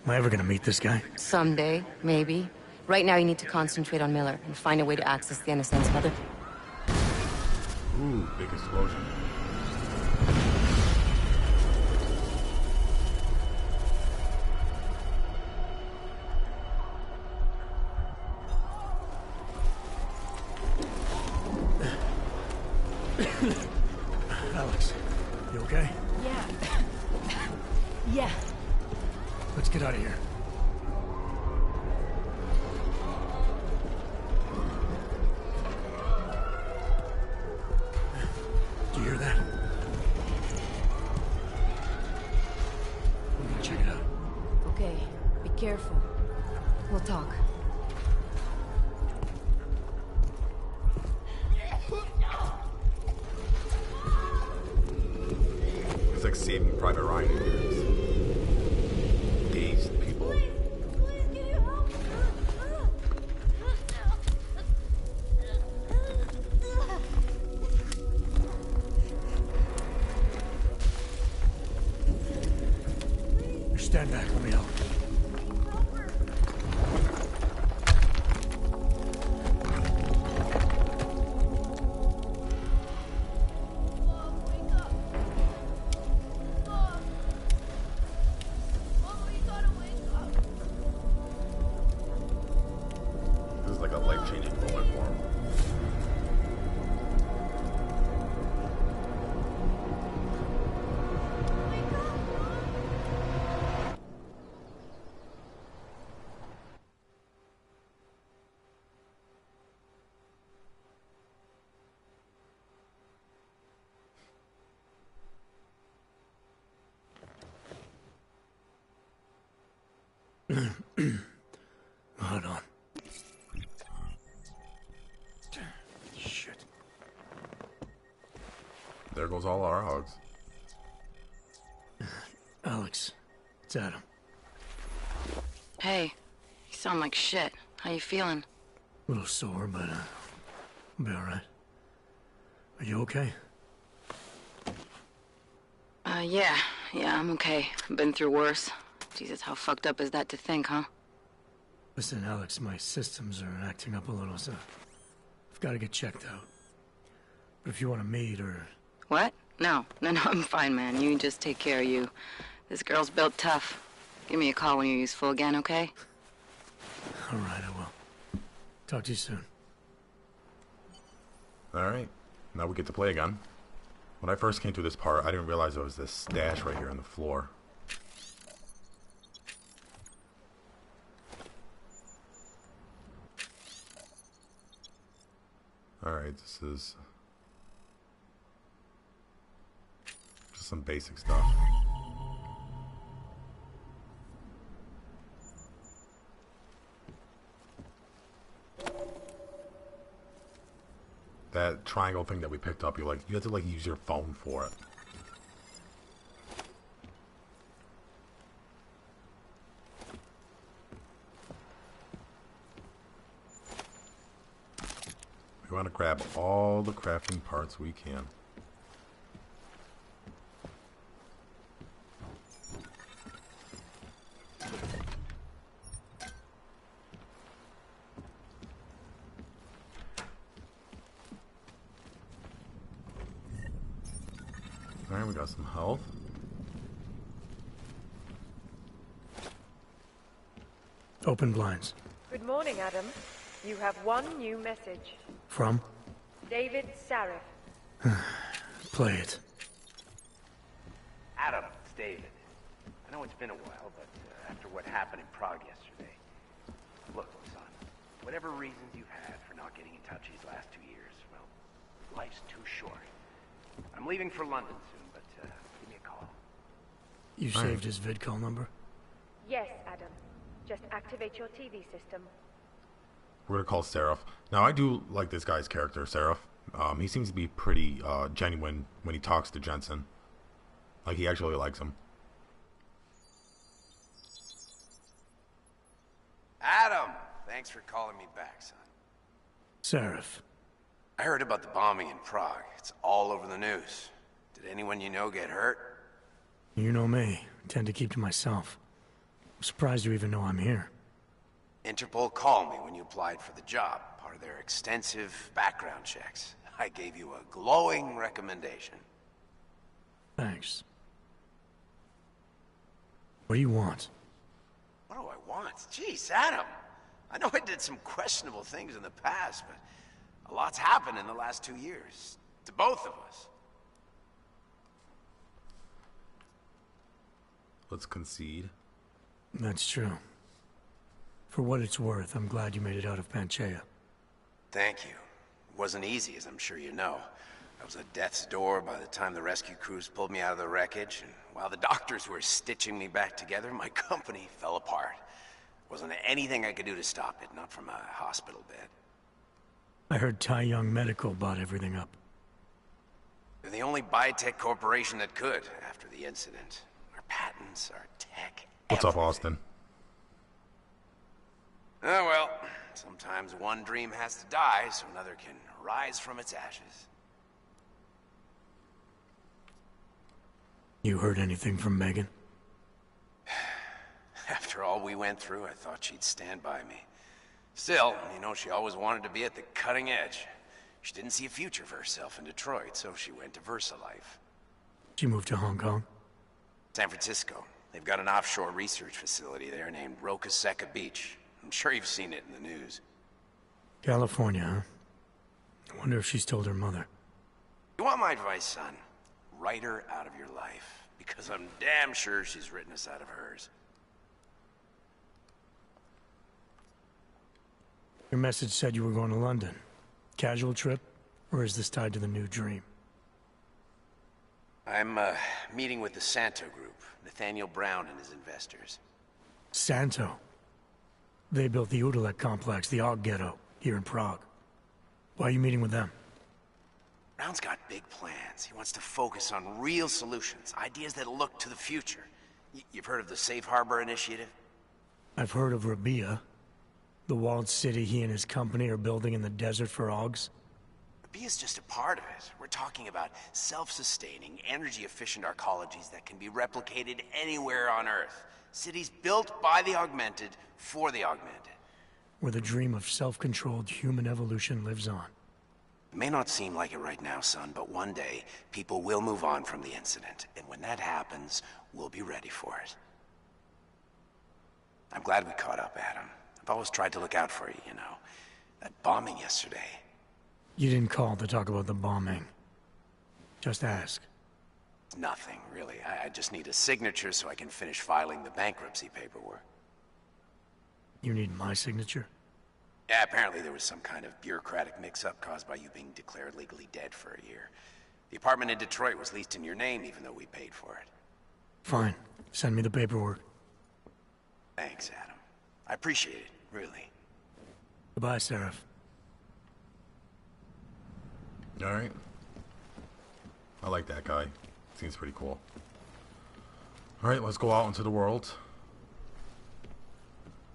Speaker 2: Am I ever gonna meet this guy?
Speaker 8: Someday, maybe. Right now you need to concentrate on Miller and find a way to access the NSN's mother.
Speaker 1: Ooh, big explosion.
Speaker 2: Alex, you okay?
Speaker 8: Yeah. Yeah.
Speaker 2: Let's get out of here. Do you hear that? I'm gonna check it out.
Speaker 8: Okay, be careful. We'll talk.
Speaker 1: It's like Saving Private Ryan in here. Dazed people.
Speaker 2: Stand back, let me help.
Speaker 1: This is like a life-changing moment for him.
Speaker 2: Hold on. Shit.
Speaker 1: There goes all our hogs.
Speaker 2: Alex, it's Adam.
Speaker 8: Hey, you sound like shit. How you feeling?
Speaker 2: A little sore, but I'll be alright. Are you okay?
Speaker 8: Yeah, I'm okay. I've been through worse. Jesus, how fucked up is that to think, huh?
Speaker 2: Listen, Alex, my systems are acting up a little, so I've got to get checked out. But if you want to meet or...
Speaker 8: What? No, I'm fine, man. You just take care of you. This girl's built tough. Give me a call when you're useful again, okay?
Speaker 2: Alright, I will. Talk to you soon.
Speaker 1: Alright, now we get to play again. When I first came to this part, I didn't realize there was this stash right here on the floor. Alright, this is just some basic stuff. That triangle thing that we picked up, you have to like use your phone for it. We want to grab all the crafting parts we can. Alright, we got some health.
Speaker 2: Open blinds.
Speaker 21: Good morning, Adam. You have one new message.
Speaker 2: From?
Speaker 21: David Sarif.
Speaker 2: Play it.
Speaker 10: Adam, it's David. I know it's been a while, but after what happened in Prague yesterday... Look, son, whatever reasons you've had for not getting in touch these last 2 years, well, life's too short. I'm leaving for London soon, but give me a call.
Speaker 2: You saved his vidcall number?
Speaker 21: Yes, Adam. Just activate your TV system.
Speaker 1: We're gonna call Seraph. Now, I do like this guy's character, Seraph. He seems to be pretty genuine when he talks to Jensen. Like, he actually likes him.
Speaker 10: Adam! Thanks for calling me back, son.
Speaker 2: Seraph.
Speaker 10: I heard about the bombing in Prague. It's all over the news. Did anyone you know get hurt?
Speaker 2: You know me. I tend to keep to myself. I'm surprised you even know I'm here.
Speaker 10: Interpol called me when you applied for the job, part of their extensive background checks. I gave you a glowing recommendation.
Speaker 2: Thanks. What do you want?
Speaker 10: What do I want? Jeez, Adam. I know I did some questionable things in the past, but a lot's happened in the last 2 years. To both of us.
Speaker 1: Let's concede.
Speaker 2: That's true. For what it's worth, I'm glad you made it out of Panchaea.
Speaker 10: Thank you. It wasn't easy, as I'm sure you know. I was at death's door by the time the rescue crews pulled me out of the wreckage, and while the doctors were stitching me back together, my company fell apart. Wasn't anything I could do to stop it, not from a hospital bed.
Speaker 2: I heard Tai Young Medical bought everything up.
Speaker 10: They're the only biotech corporation that could, after the incident. Our patents, our tech,
Speaker 1: What's up, Austin?
Speaker 10: Oh well, sometimes one dream has to die so another can rise from its ashes.
Speaker 2: You heard anything from Megan?
Speaker 10: After all we went through, I thought she'd stand by me. Still, you know, she always wanted to be at the cutting edge. She didn't see a future for herself in Detroit, so she went to VersaLife.
Speaker 2: She moved to Hong Kong?
Speaker 10: San Francisco. They've got an offshore research facility there named Roca Seca Beach. I'm sure you've seen it in the news.
Speaker 2: California, huh? I wonder if she's told her mother.
Speaker 10: You want my advice, son? Write her out of your life. Because I'm damn sure she's written us out of hers.
Speaker 2: Your message said you were going to London. Casual trip? Or is this tied to the new dream?
Speaker 10: I'm meeting with the Santo Group, Nathaniel Brown and his investors.
Speaker 2: Santo? They built the Udalek complex, the Og Ghetto, here in Prague. Why are you meeting with them?
Speaker 10: Brown's got big plans. He wants to focus on real solutions, ideas that look to the future. You've heard of the Safe Harbor Initiative?
Speaker 2: I've heard of Rabia, the walled city he and his company are building in the desert for Augs.
Speaker 10: Rabia's just a part of it. We're talking about self-sustaining, energy-efficient arcologies that can be replicated anywhere on Earth. Cities built by the augmented, for the augmented.
Speaker 2: Where the dream of self-controlled human evolution lives on.
Speaker 10: It may not seem like it right now, son, but one day, people will move on from the incident. And when that happens, we'll be ready for it. I'm glad we caught up, Adam. I've always tried to look out for you, you know. That bombing yesterday.
Speaker 2: You didn't call to talk about the bombing. Just ask.
Speaker 10: Nothing, really. I just need a signature so I can finish filing the bankruptcy paperwork.
Speaker 2: You need my signature?
Speaker 10: Yeah, apparently there was some kind of bureaucratic mix-up caused by you being declared legally dead for a year. The apartment in Detroit was leased in your name even though we paid for it.
Speaker 2: Fine. Send me the paperwork.
Speaker 10: Thanks, Adam. I appreciate it, really.
Speaker 2: Goodbye, Seraph.
Speaker 1: Alright. I like that guy. Seems pretty cool. Alright, let's go out into the world.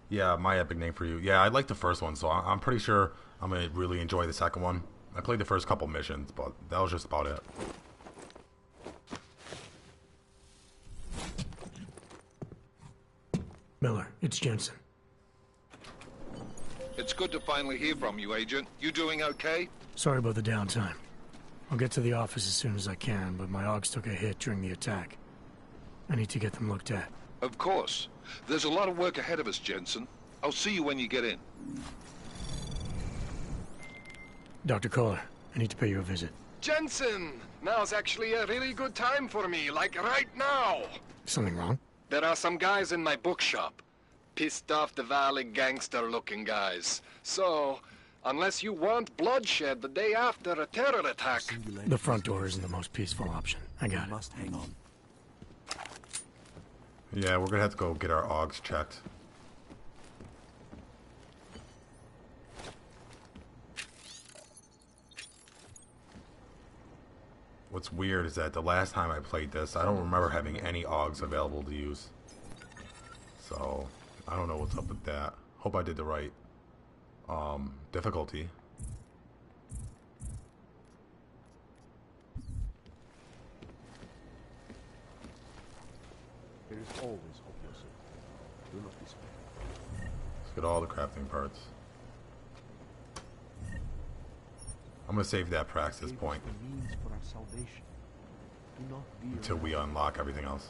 Speaker 1: Yeah, my epic name for you. Yeah, I like the first one, so I'm pretty sure I'm gonna really enjoy the second one. I played the first couple missions, but that was just about it.
Speaker 2: Miller, it's Jensen.
Speaker 5: It's good to finally hear from you, Agent. You doing okay?
Speaker 2: Sorry about the downtime. I'll get to the office as soon as I can, but my Augs took a hit during the attack. I need to get them looked at.
Speaker 5: Of course. There's a lot of work ahead of us, Jensen. I'll see you when you get in.
Speaker 2: Dr. Kohler, I need to pay you a visit.
Speaker 11: Jensen! Now's actually a really good time for me, like right now!
Speaker 2: Something wrong?
Speaker 11: There are some guys in my bookshop. Pissed off the Valley gangster-looking guys. So, unless you want bloodshed the day after a terror attack...
Speaker 2: The front door isn't the most peaceful option. I got it.
Speaker 12: Must hang on.
Speaker 1: Yeah, we're gonna have to go get our Augs checked. What's weird is that the last time I played this, I don't remember having any Augs available to use. So, I don't know what's up with that. Hope I did the right difficulty.
Speaker 12: There is always hope, Joseph. Do not despair.
Speaker 1: Let's get all the crafting parts. I'm gonna save that praxis point
Speaker 12: Means for our salvation. Do not be
Speaker 1: until we unlock everything else.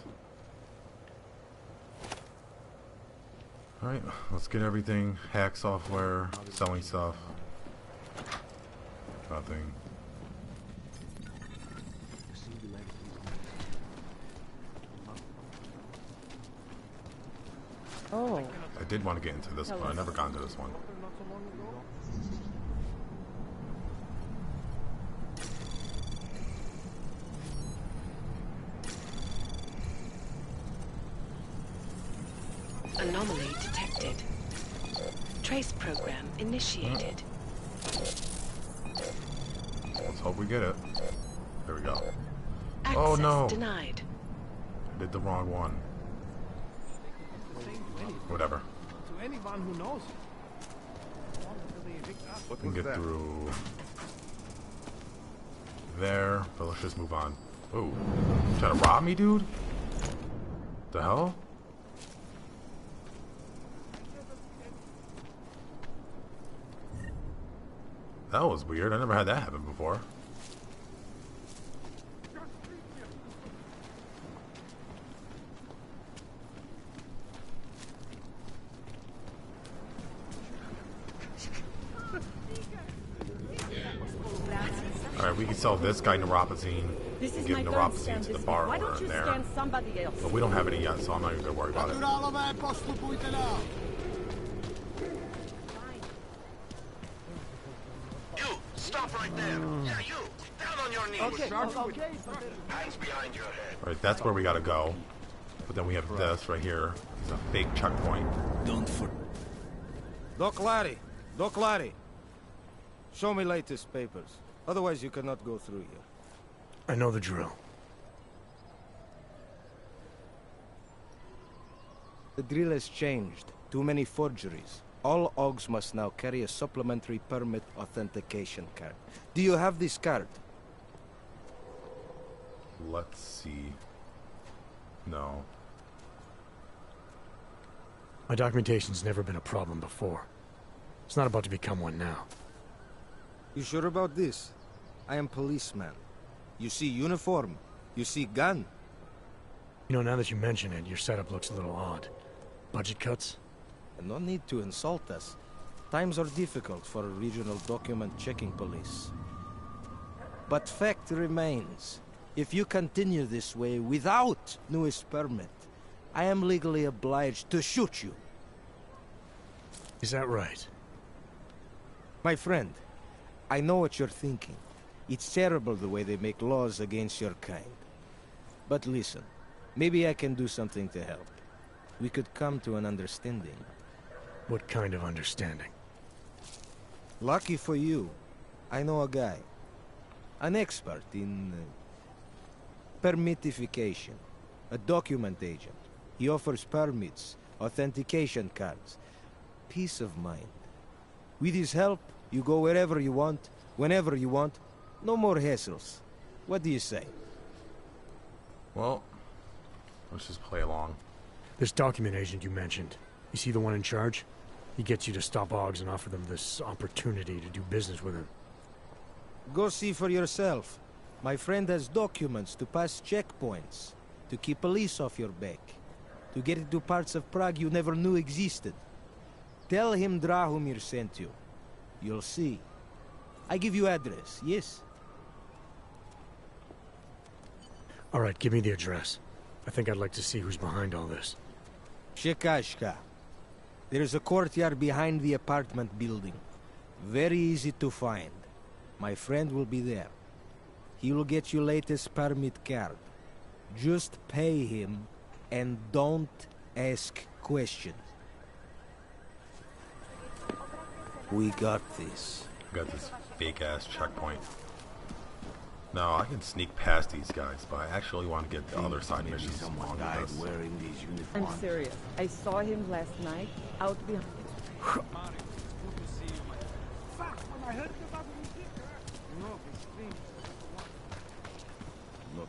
Speaker 1: Alright, let's get everything. Hack software, selling stuff. Nothing.
Speaker 16: Oh.
Speaker 1: I did want to get into this one. I never got into this one.
Speaker 19: Anomaly detected. Trace program initiated.
Speaker 1: Let's hope we get it. There we go.
Speaker 19: Access
Speaker 1: oh no!
Speaker 19: denied.
Speaker 1: I did the wrong one. Whatever.
Speaker 18: To anyone who knows.
Speaker 1: We can get through there, but let's just move on. Oh, trying to rob me, dude? The hell? That was weird. I never had that happen before. Alright, we can sell this guy neuropazine and give neuropazine to the bar owner in there. But we don't have any yet, so I'm not even going to worry about it.
Speaker 14: Stop right there. Yeah, you. Down on your knees.
Speaker 18: Okay.
Speaker 14: Hands behind your head.
Speaker 1: Alright, that's where we gotta go. But then we have this right here. It's a fake checkpoint.
Speaker 12: Don't for...
Speaker 9: Doc Larry. Show me latest papers. Otherwise you cannot go through here.
Speaker 2: I know the drill.
Speaker 9: The drill has changed. Too many forgeries. All Augs must now carry a supplementary permit authentication card. Do you have this card?
Speaker 1: Let's see. No.
Speaker 2: My documentation's never been a problem before. It's not about to become one now.
Speaker 9: You sure about this? I am policeman. You see uniform. You see gun.
Speaker 2: You know, now that you mention it, your setup looks a little odd. Budget cuts?
Speaker 9: And no need to insult us. Times are difficult for a regional document checking police. But fact remains, if you continue this way without newest permit, I am legally obliged to shoot you.
Speaker 2: Is that right?
Speaker 9: My friend, I know what you're thinking. It's terrible the way they make laws against your kind. But listen, maybe I can do something to help. We could come to an understanding.
Speaker 2: What kind of understanding?
Speaker 9: Lucky for you, I know a guy. An expert in permitification. A document agent. He offers permits, authentication cards. Peace of mind. With his help, You go wherever you want, whenever you want. No more hassles. What do you say?
Speaker 1: Well, let's just play along.
Speaker 2: This document agent you mentioned, you see the one in charge? He gets you to stop Augs and offer them this opportunity to do business with him.
Speaker 9: Go see for yourself. My friend has documents to pass checkpoints, to keep police off your back, to get into parts of Prague you never knew existed. Tell him Drahomir sent you. You'll see. I give you address, yes?
Speaker 2: All right, give me the address. I think I'd like to see who's behind all this.
Speaker 9: Shekashka. There's a courtyard behind the apartment building. Very easy to find. My friend will be there. He will get you latest permit card. Just pay him and don't ask questions. We got this.
Speaker 1: Got this fake-ass checkpoint. Now, I can sneak past these guys, but I actually want to get the other side missions on this.
Speaker 4: Wearing these uniforms.
Speaker 19: I'm serious. I saw him last night out behind.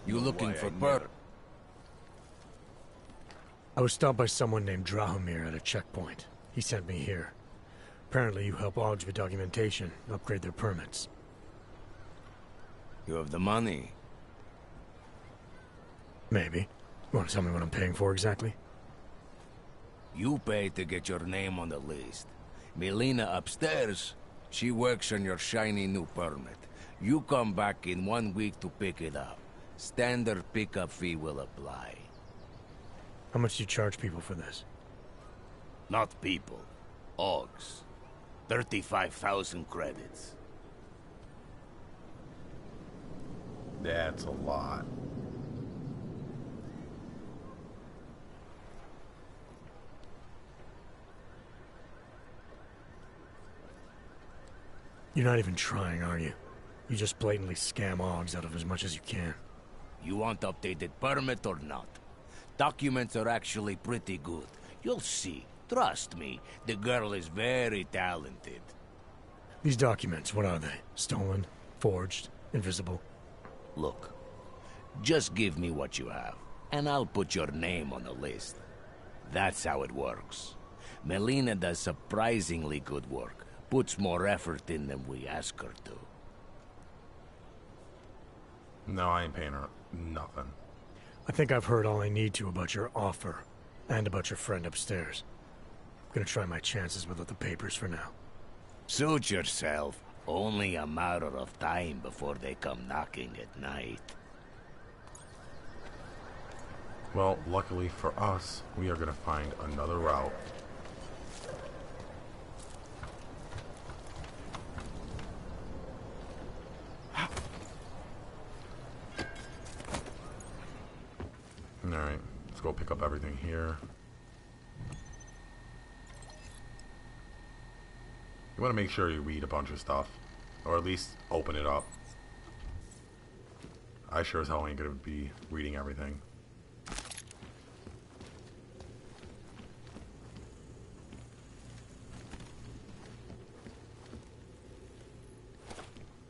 Speaker 4: You looking for Bert?
Speaker 2: I was stopped by someone named Drahomir at a checkpoint. He sent me here. Apparently you help Augs with documentation, upgrade their permits.
Speaker 4: You have the money?
Speaker 2: Maybe. You want to tell me what I'm paying for exactly?
Speaker 4: You pay to get your name on the list. Melina upstairs, she works on your shiny new permit. You come back in 1 week to pick it up. Standard pickup fee will apply.
Speaker 2: How much do you charge people for this?
Speaker 4: Not people. Augs. 35,000 credits.
Speaker 1: That's a lot.
Speaker 2: You're not even trying, are you? You just blatantly scam Augs out of as much as you can.
Speaker 4: You want updated permit or not? Documents are actually pretty good. You'll see. Trust me, the girl is very talented.
Speaker 2: These documents, what are they? Stolen? Forged? Invisible?
Speaker 4: Look, just give me what you have, and I'll put your name on the list. That's how it works. Melina does surprisingly good work. Puts more effort in than we ask her to.
Speaker 1: No, I ain't paying her nothing.
Speaker 2: I think I've heard all I need to about your offer, and about your friend upstairs. I'm gonna try my chances without the papers for now.
Speaker 4: Suit yourself. Only a matter of time before they come knocking at night.
Speaker 1: Well, luckily for us, we are gonna find another route. Alright, let's go pick up everything here. You want to make sure you read a bunch of stuff, or at least open it up. I sure as hell ain't gonna be reading everything.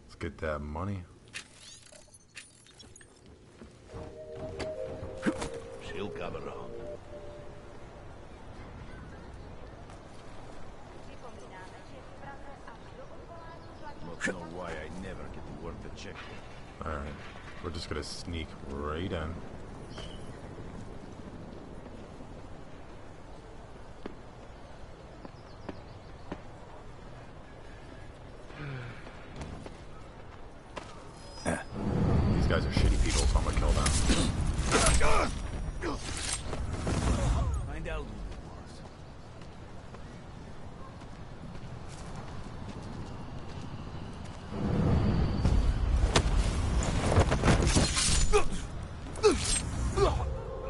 Speaker 1: Let's get that money.
Speaker 15: She'll come around.
Speaker 12: Not know why I never get to work the check.
Speaker 1: Alright, we're just gonna sneak right in. These guys are shitty people, so I'm gonna kill them.
Speaker 4: Find out.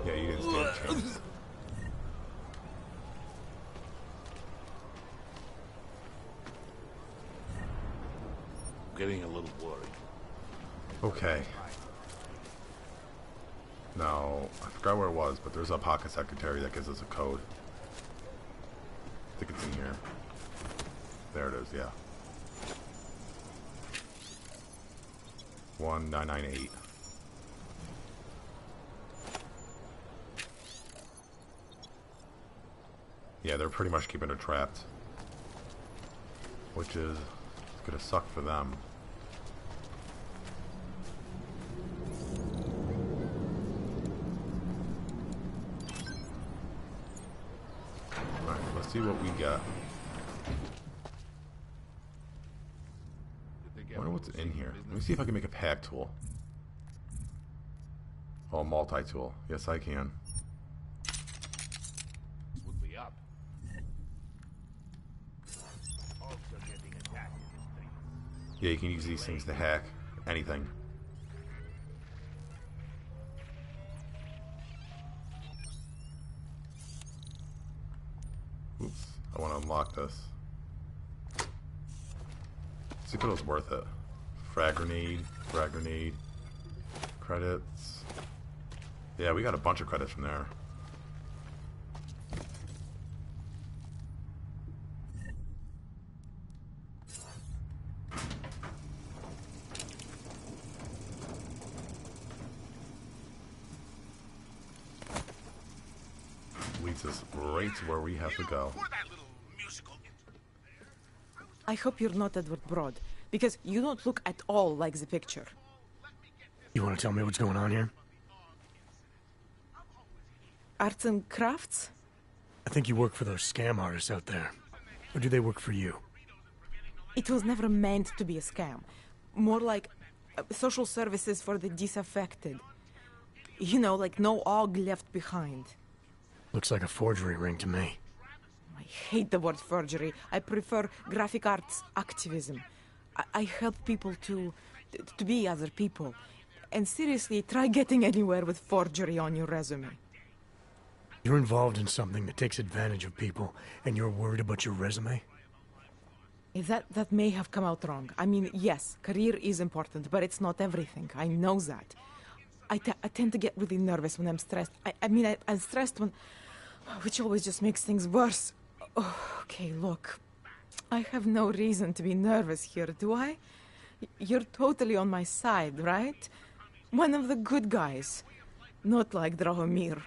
Speaker 1: Yeah, you didn't stand a chance.
Speaker 15: Getting a little worried.
Speaker 1: Okay. Now, I forgot where it was, but there's a pocket secretary that gives us a code. I think it's in here. There it is, yeah. 1998. Yeah, they're pretty much keeping her trapped, which is gonna suck for them. Alright, let's see what we got. I wonder what's in here. Let me see if I can make a pack tool. Oh, multi-tool. Yes, I can.
Speaker 15: Would be up. Also getting attacked in the streets.
Speaker 1: Yeah, you can use these things to hack anything. Oops, I want to unlock this. See if it was worth it. Frag grenade, credits. Yeah, we got a bunch of credits from there. Leads us right to where we have to go.
Speaker 7: I hope you're not Edward Broad, because you don't look at all like the picture.
Speaker 2: You want to tell me what's going on here?
Speaker 7: Arts and crafts?
Speaker 2: I think you work for those scam artists out there. Or do they work for you?
Speaker 7: It was never meant to be a scam. More like social services for the disaffected. You know, like no OG left behind.
Speaker 2: Looks like a forgery ring to me.
Speaker 7: I hate the word forgery. I prefer graphic arts activism. I help people to be other people. And seriously, try getting anywhere with forgery on your resume.
Speaker 2: You're involved in something that takes advantage of people, and you're worried about your resume?
Speaker 7: That may have come out wrong. I mean, yes, career is important, but it's not everything. I know that. I tend to get really nervous when I'm stressed. I'm stressed when... which always just makes things worse. Oh, okay, look. I have no reason to be nervous here, do I? You're totally on my side, right? One of the good guys. Not like Drahomir.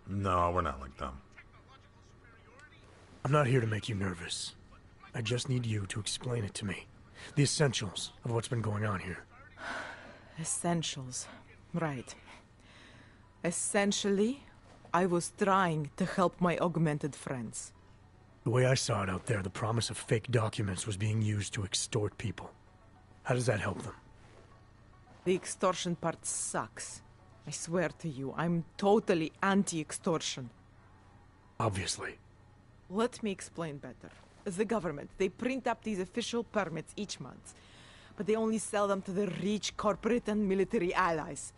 Speaker 1: No, we're not like them.
Speaker 2: I'm not here to make you nervous. I just need you to explain it to me. The essentials of what's been going on here.
Speaker 7: Essentials. Right. Essentially, I was trying to help my augmented friends.
Speaker 2: The way I saw it out there, the promise of fake documents was being used to extort people. How does that help them?
Speaker 7: The extortion part sucks. I swear to you, I'm totally anti-extortion.
Speaker 2: Obviously.
Speaker 7: Let me explain better. The government, they print up these official permits each month, but they only sell them to the rich corporate and military allies.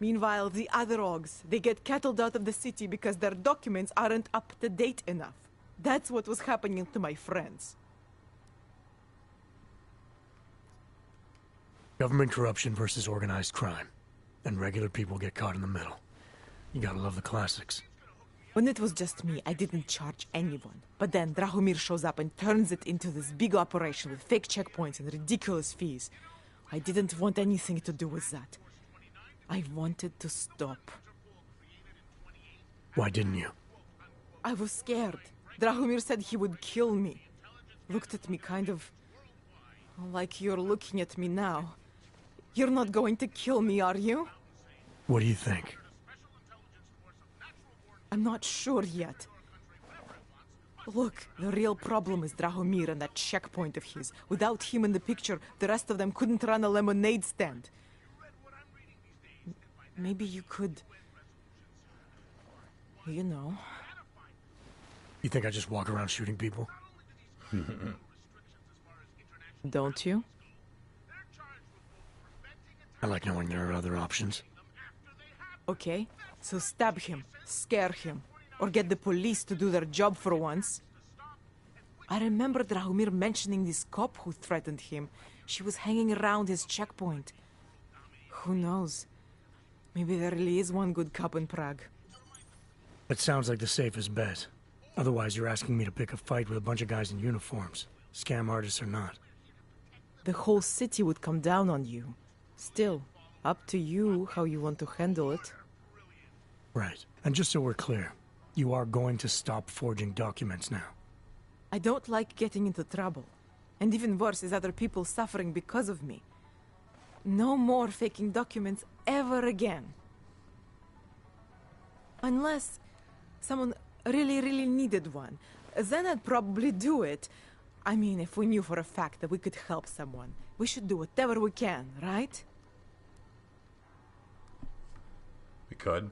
Speaker 7: Meanwhile, the other OGs, they get cattled out of the city because their documents aren't up to date enough. That's what was happening to my friends.
Speaker 2: Government corruption versus organized crime. And regular people get caught in the middle. You gotta love the classics.
Speaker 7: When it was just me, I didn't charge anyone. But then Drahomir shows up and turns it into this big operation with fake checkpoints and ridiculous fees. I didn't want anything to do with that. I wanted to stop.
Speaker 2: Why didn't you?
Speaker 7: I was scared. Drahomir said he would kill me. Looked at me kind of... like you're looking at me now. You're not going to kill me, are you?
Speaker 2: What do you think?
Speaker 7: I'm not sure yet. Look, the real problem is Drahomir and that checkpoint of his. Without him in the picture, the rest of them couldn't run a lemonade stand. Maybe you could... you know...
Speaker 2: You think I just walk around shooting people?
Speaker 7: Don't you?
Speaker 2: I like knowing there are other options.
Speaker 7: Okay, so stab him, scare him, or get the police to do their job for once. I remember Drahomir mentioning this cop who threatened him. She was hanging around his checkpoint. Who knows? Maybe there really is one good cop in Prague.
Speaker 2: That sounds like the safest bet. Otherwise, you're asking me to pick a fight with a bunch of guys in uniforms. Scam artists or not.
Speaker 7: the whole city would come down on you. Still, up to you how you want to handle it.
Speaker 2: Right. And just so we're clear, you are going to stop forging documents now.
Speaker 7: I don't like getting into trouble. And even worse is other people suffering because of me. No more faking documents ever again. Unless someone really needed one. Then I'd probably do it. I mean, if we knew for a fact that we could help someone, we should do whatever we can, right?
Speaker 1: We could.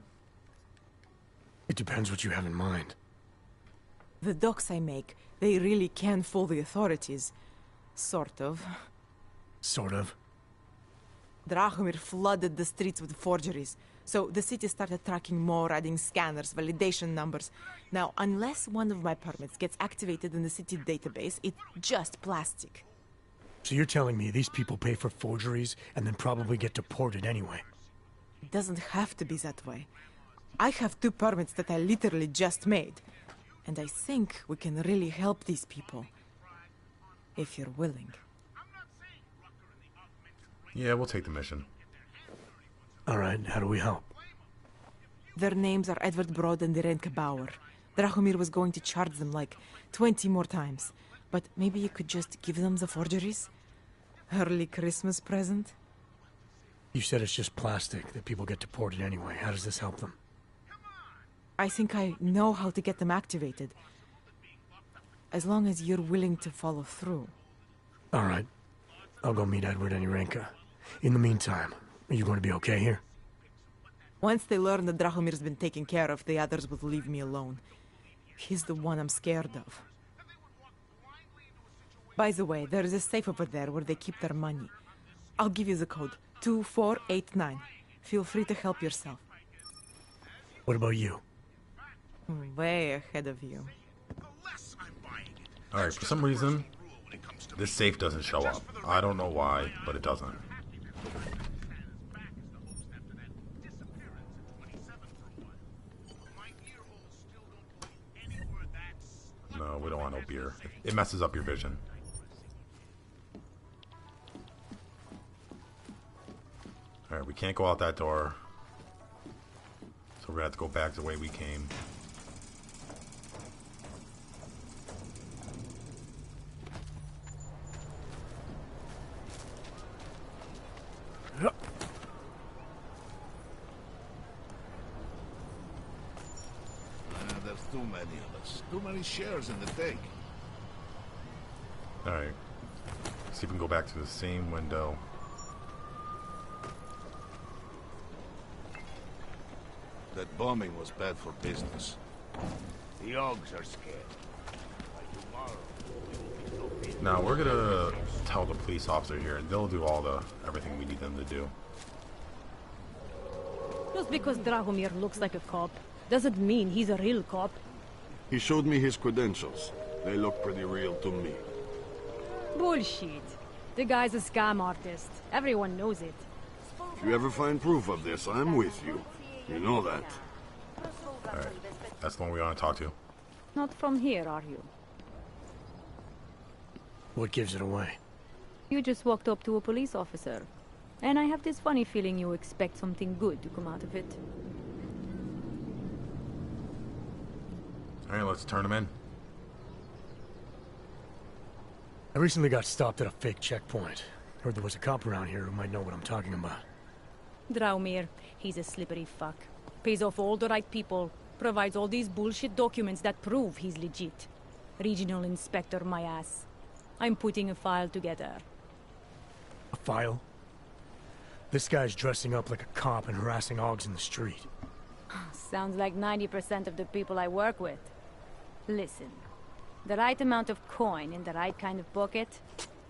Speaker 2: It depends what you have in mind.
Speaker 7: The docs I make, they really can fool the authorities. Sort of.
Speaker 2: Sort of?
Speaker 7: Drahomir flooded the streets with forgeries. So the city started tracking more, adding scanners, validation numbers. Now, unless one of my permits gets activated in the city database, it's just plastic.
Speaker 2: So you're telling me these people pay for forgeries and then probably get deported anyway?
Speaker 7: It doesn't have to be that way. I have 2 permits that I literally just made. And I think we can really help these people. If you're willing.
Speaker 1: Yeah, we'll take the mission.
Speaker 2: Alright, how do we help?
Speaker 7: Their names are Edward Broad and Irenka Bauer. Drahomir was going to charge them like 20 more times. But maybe you could just give them the forgeries? Early Christmas present?
Speaker 2: You said it's just plastic, that people get deported anyway. How does this help them?
Speaker 7: I think I know how to get them activated. As long as you're willing to follow through.
Speaker 2: Alright. I'll go meet Edward and Irenka. In the meantime, are you going to be okay here?
Speaker 7: Once they learn that Drahomir's been taken care of, the others will leave me alone. He's the one I'm scared of. By the way, there is a safe over there where they keep their money. I'll give you the code. 2489. Feel free to help yourself.
Speaker 2: What about you?
Speaker 7: Way ahead of you.
Speaker 1: Alright, for some reason, this safe doesn't show up. I don't know why, but it doesn't. No, we don't want no beer. It messes up your vision. Alright, we can't go out that door. So we're gonna have to go back the way we came.
Speaker 12: There's too many of us. Too many shares in the take.
Speaker 1: Alright. See if we can go back to the same window.
Speaker 12: That bombing was bad for business. The Ogs are scared. By tomorrow, we will be so
Speaker 1: Now we're gonna tell the police officer here, and they'll do all the everything we need them to do.
Speaker 13: Just because Drahomir looks like a cop doesn't mean he's a real cop.
Speaker 16: He showed me his credentials. They look pretty real to me.
Speaker 13: Bullshit. The guy's a scam artist. Everyone knows it.
Speaker 16: If you ever find proof of this, I'm with you. You know that.
Speaker 1: Alright. That's the one we want to talk to.
Speaker 13: Not from here, are you?
Speaker 2: What gives it away?
Speaker 13: You just walked up to a police officer. And I have this funny feeling you expect something good to come out of it.
Speaker 1: Alright, let's turn him in.
Speaker 2: I recently got stopped at a fake checkpoint. Heard there was a cop around here who might know what I'm talking about.
Speaker 13: Drahomir, he's a slippery fuck. Pays off all the right people. Provides all these bullshit documents that prove he's legit. Regional inspector, my ass. I'm putting a file together.
Speaker 2: A file? This guy's dressing up like a cop and harassing Ogs in the street.
Speaker 13: Sounds like 90% of the people I work with. Listen, the right amount of coin in the right kind of pocket,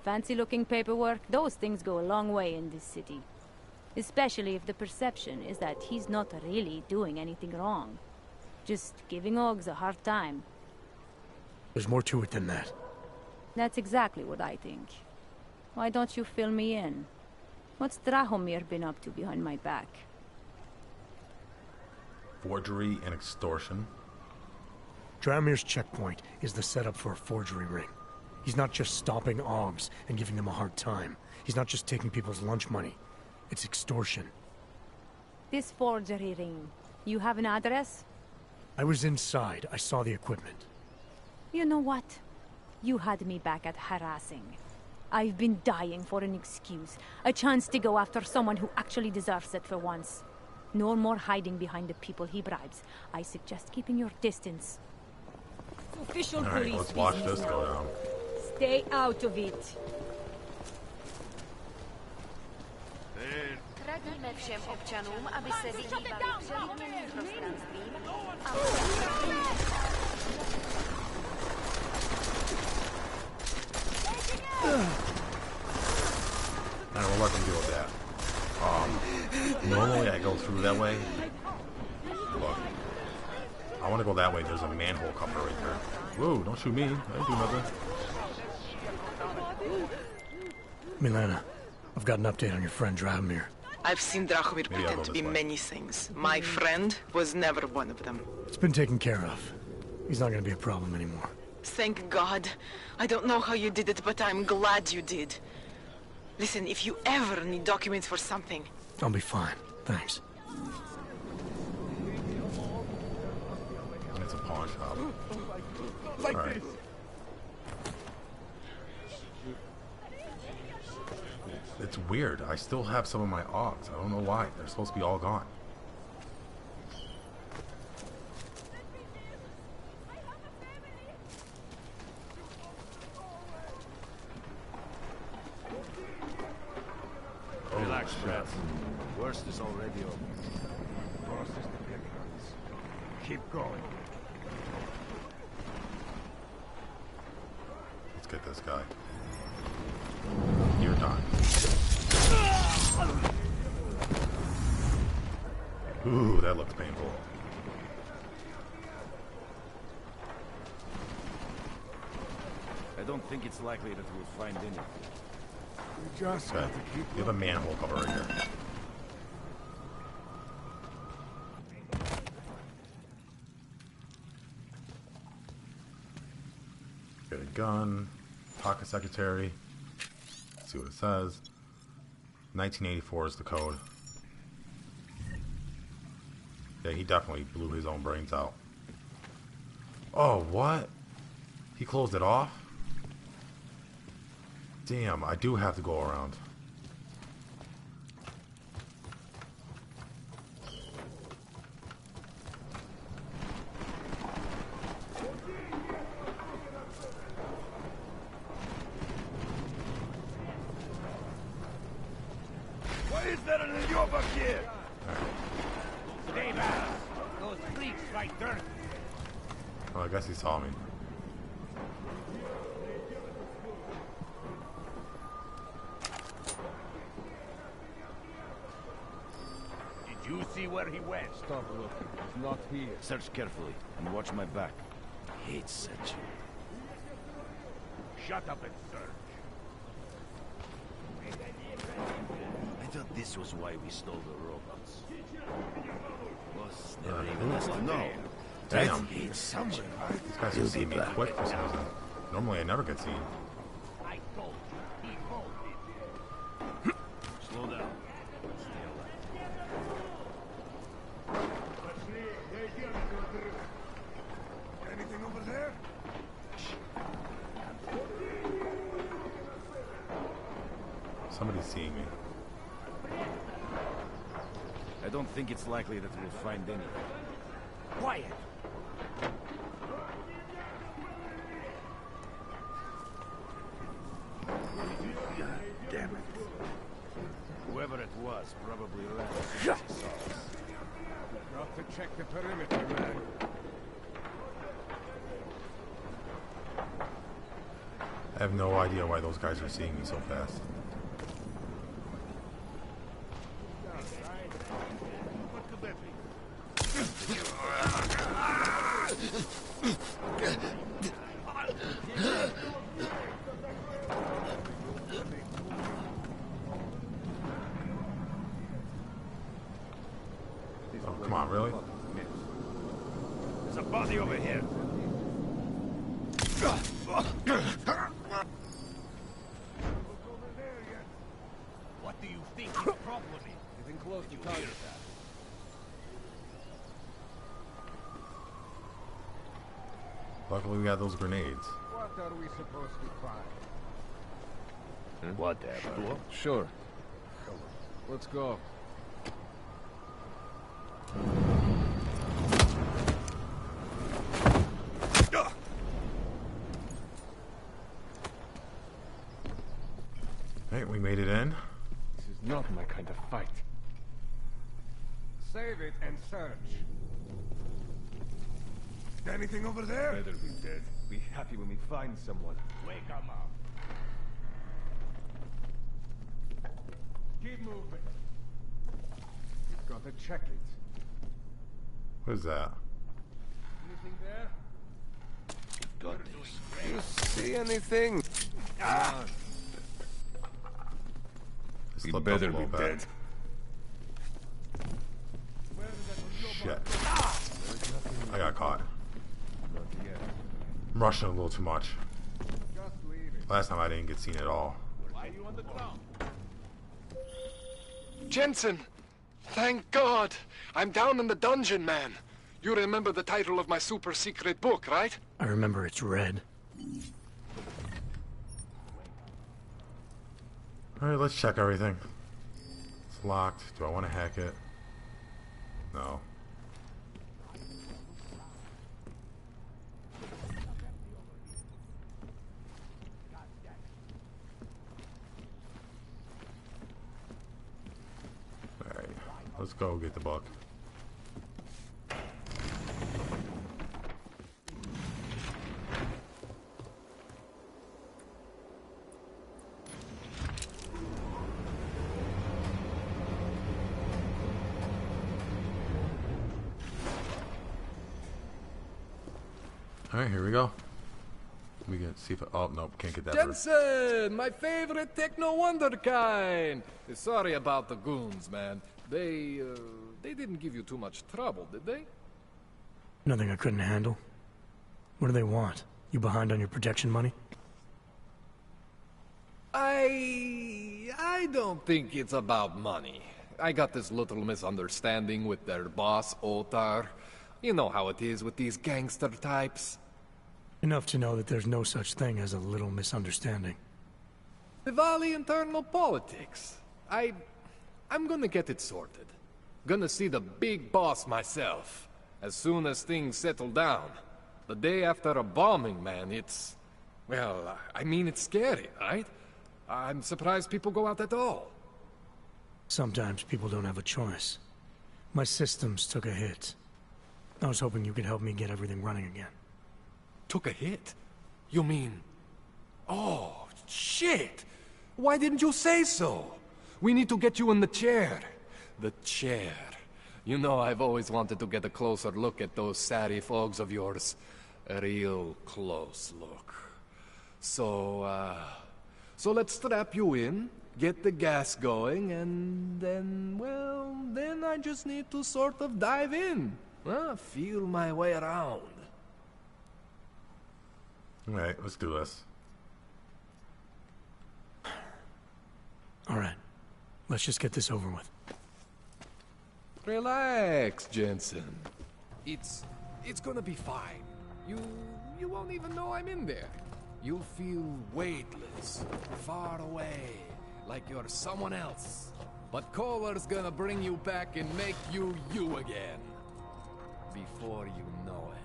Speaker 13: fancy-looking paperwork, those things go a long way in this city. Especially if the perception is that he's not really doing anything wrong. Just giving Ogs a hard time.
Speaker 2: There's more to it than that.
Speaker 13: That's exactly what I think. Why don't you fill me in? What's Drahomir been up to behind my back?
Speaker 1: Forgery and extortion.
Speaker 2: Drahomir's checkpoint is the setup for a forgery ring. He's not just stopping AUGs and giving them a hard time. He's not just taking people's lunch money. It's extortion.
Speaker 13: This forgery ring, you have an address?
Speaker 2: I was inside. I saw the equipment.
Speaker 13: You know what? You had me back at harassing. I've been dying for an excuse. A chance to go after someone who actually deserves it for once. No more hiding behind the people he bribes. I suggest keeping your distance. Official
Speaker 1: Alright,
Speaker 13: police
Speaker 1: let's watch
Speaker 13: business
Speaker 1: this
Speaker 13: now.
Speaker 1: go down.
Speaker 13: Stay out of it.
Speaker 3: Radíme všem občanům, aby se vyhýbali přelidněným prostranstvím a
Speaker 1: Alright, we'll let them deal with that. Normally I go through that way. Look. I want to go that way. There's a manhole cover right there. Whoa, don't shoot me. I didn't do nothing.
Speaker 2: Milena, I've got an update on your friend Drahomir.
Speaker 21: I've seen Drahomir
Speaker 1: Maybe I'll
Speaker 21: pretend
Speaker 1: go
Speaker 21: to be
Speaker 1: this way.
Speaker 21: many things. My friend was never one of them.
Speaker 2: It's been taken care of. He's not gonna be a problem anymore.
Speaker 21: Thank God. I don't know how you did it, but I'm glad you did. Listen, if you ever need documents for something...
Speaker 2: I'll be fine. Thanks.
Speaker 1: It's a pawn shop. Alright. It's weird. I still have some of my AUGs. I don't know why. They're supposed to be all gone.
Speaker 12: Relax, Brad. Worst is already over. Process the pickups. Keep going.
Speaker 1: Let's get this guy. You're done. Ooh, that looks painful.
Speaker 12: I don't think it's likely that we'll find anything. We just
Speaker 1: Okay. You have a manhole cover right here. Get a gun. Pocket secretary. Let's see what it says. 1984 is the code. Yeah, he definitely blew his own brains out. Oh, what? He closed it off? Damn, I do have to go around.
Speaker 12: What is there in the Yoba here?
Speaker 18: Stay back. Those freaks right there.
Speaker 1: Oh, I guess he saw me.
Speaker 12: Did you see where he went? Stop looking. He's not here. Search carefully and watch my back. I hate searching. Shut up and search. I thought this was why we stole the robots. Boss never even has to know.
Speaker 1: Damn.
Speaker 12: He's somewhere.
Speaker 1: These guys are seeing me quick for some reason. Normally I never get seen.
Speaker 12: I told you. He called it. Slow down. Stay alive. Anything over there?
Speaker 1: Somebody's seeing me.
Speaker 12: I don't think it's likely that we'll find anything. Quiet! God damn it. Whoever it was probably ran as soon as he saw us. Got to check the perimeter, man.
Speaker 1: I have no idea why those guys are seeing me so fast. Oh, come on, really?
Speaker 12: There's a body over here. think he's properly?
Speaker 5: Getting close to target.
Speaker 1: Luckily we got those grenades.
Speaker 5: What are we supposed to find?
Speaker 12: Whatever.
Speaker 5: Sure. Let's go.
Speaker 1: Hey, we made it in.
Speaker 17: This is not my kind of fight.
Speaker 5: Save it and search.
Speaker 12: Anything over there?
Speaker 17: Better be dead. Be happy when we find someone.
Speaker 12: Wake 'em up.
Speaker 5: Keep moving. You've got to check it.
Speaker 1: What is that?
Speaker 5: Anything there?
Speaker 12: Goodness.
Speaker 5: You see anything? Ah.
Speaker 1: It's
Speaker 17: He
Speaker 1: slipped
Speaker 17: better
Speaker 1: up a
Speaker 17: be
Speaker 1: little bit.
Speaker 17: dead.
Speaker 1: Shit. I got caught.
Speaker 5: Not yet.
Speaker 1: I'm rushing a little too much.
Speaker 5: Just leave it.
Speaker 1: Last time I didn't get seen at all.
Speaker 12: Why are you on the ground?
Speaker 11: Jensen! Thank God! I'm down in the dungeon, man. You remember the title of my super secret book, right?
Speaker 2: I remember it's red.
Speaker 1: Alright, let's check everything. It's locked. Do I want to hack it? No. Alright, let's go get the book. Alright, here we go. We can see if oh nope, can't get that.
Speaker 5: Jensen, my favorite techno wonderkind. Sorry about the goons, man. They didn't give you too much trouble, did they?
Speaker 2: Nothing I couldn't handle. What do they want? You behind on your protection money?
Speaker 5: I don't think it's about money. I got this little misunderstanding with their boss, Otar. You know how it is with these gangster types.
Speaker 2: Enough to know that there's no such thing as a little misunderstanding.
Speaker 5: Diwali internal politics. I'm gonna get it sorted. Gonna see the big boss myself. As soon as things settle down. The day after a bombing, man, it's... Well, I mean, it's scary, right? I'm surprised people go out at all.
Speaker 2: Sometimes people don't have a choice. My systems took a hit. I was hoping you could help me get everything running again.
Speaker 5: Took a hit? You mean... Oh, shit! Why didn't you say so? We need to get you in the chair. The chair. You know I've always wanted to get a closer look at those satty fogs of yours. A real close look. So let's strap you in, get the gas going, and then, well, then I just need to sort of dive in. Feel my way around.
Speaker 1: Alright, let's do this.
Speaker 2: Alright. Let's just get this over with.
Speaker 5: Relax, Jensen. It's gonna be fine. You won't even know I'm in there. You'll feel weightless, far away, like you're someone else. But Kohler's gonna bring you back and make you you again. Before you know it.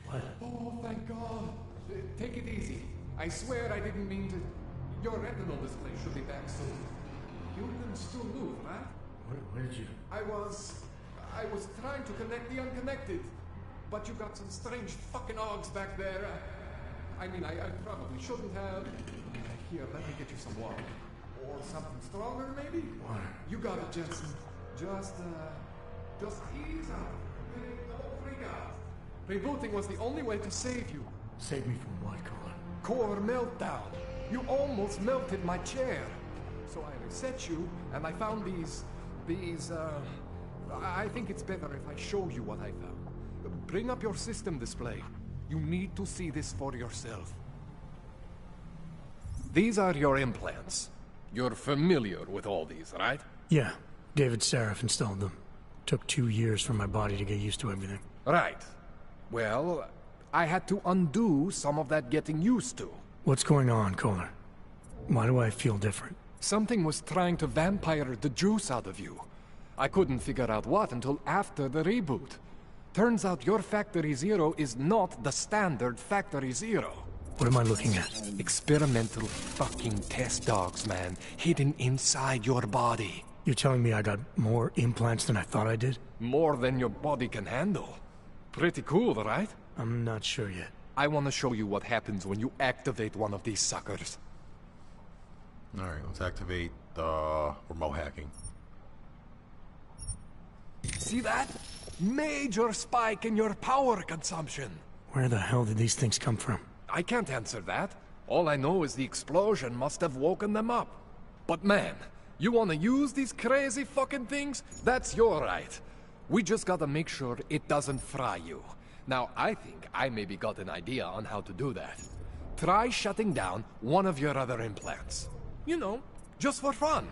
Speaker 2: What?
Speaker 5: Oh, thank God. Take it easy. I swear I didn't mean to... Your retinal display should be back soon. You can still move, right?
Speaker 2: Where did you...
Speaker 5: I was trying to connect the unconnected. But you got some strange fucking ogs back there. I probably shouldn't have. Here, let me get you some water. Or something stronger, maybe?
Speaker 2: Water.
Speaker 5: You got it, Jensen. Just ease up. Don't freak out. Rebooting was the only way to save you.
Speaker 2: Save me from what, Kohler?
Speaker 5: Core meltdown. You almost melted my chair.
Speaker 20: So I reset you, and I found these... I think it's better if I show you what I found. Bring up your system display. You need to see this for yourself. These are your implants. You're familiar with all these, right?
Speaker 2: Yeah, David Sarif installed them. Took 2 years for my body to get used to everything.
Speaker 20: Right. Well, I had to undo some of that getting used to.
Speaker 2: What's going on, Kohler? Why do I feel different?
Speaker 20: Something was trying to vampire the juice out of you. I couldn't figure out what until after the reboot. Turns out your Factory Zero is not the standard Factory Zero.
Speaker 2: What am I looking at?
Speaker 20: Experimental fucking test dogs, man. Hidden inside your body.
Speaker 2: You're telling me I got more implants than I thought I did?
Speaker 20: More than your body can handle. Pretty cool, right?
Speaker 2: I'm not sure yet.
Speaker 20: I want to show you what happens when you activate one of these suckers.
Speaker 1: Alright, let's activate the remote hacking.
Speaker 20: See that? Major spike in your power consumption.
Speaker 2: Where the hell did these things come from?
Speaker 20: I can't answer that. All I know is the explosion must have woken them up. But man, you want to use these crazy fucking things? That's your right. We just gotta make sure it doesn't fry you. Now, I think I maybe got an idea on how to do that. Try shutting down one of your other implants. You know, just for fun.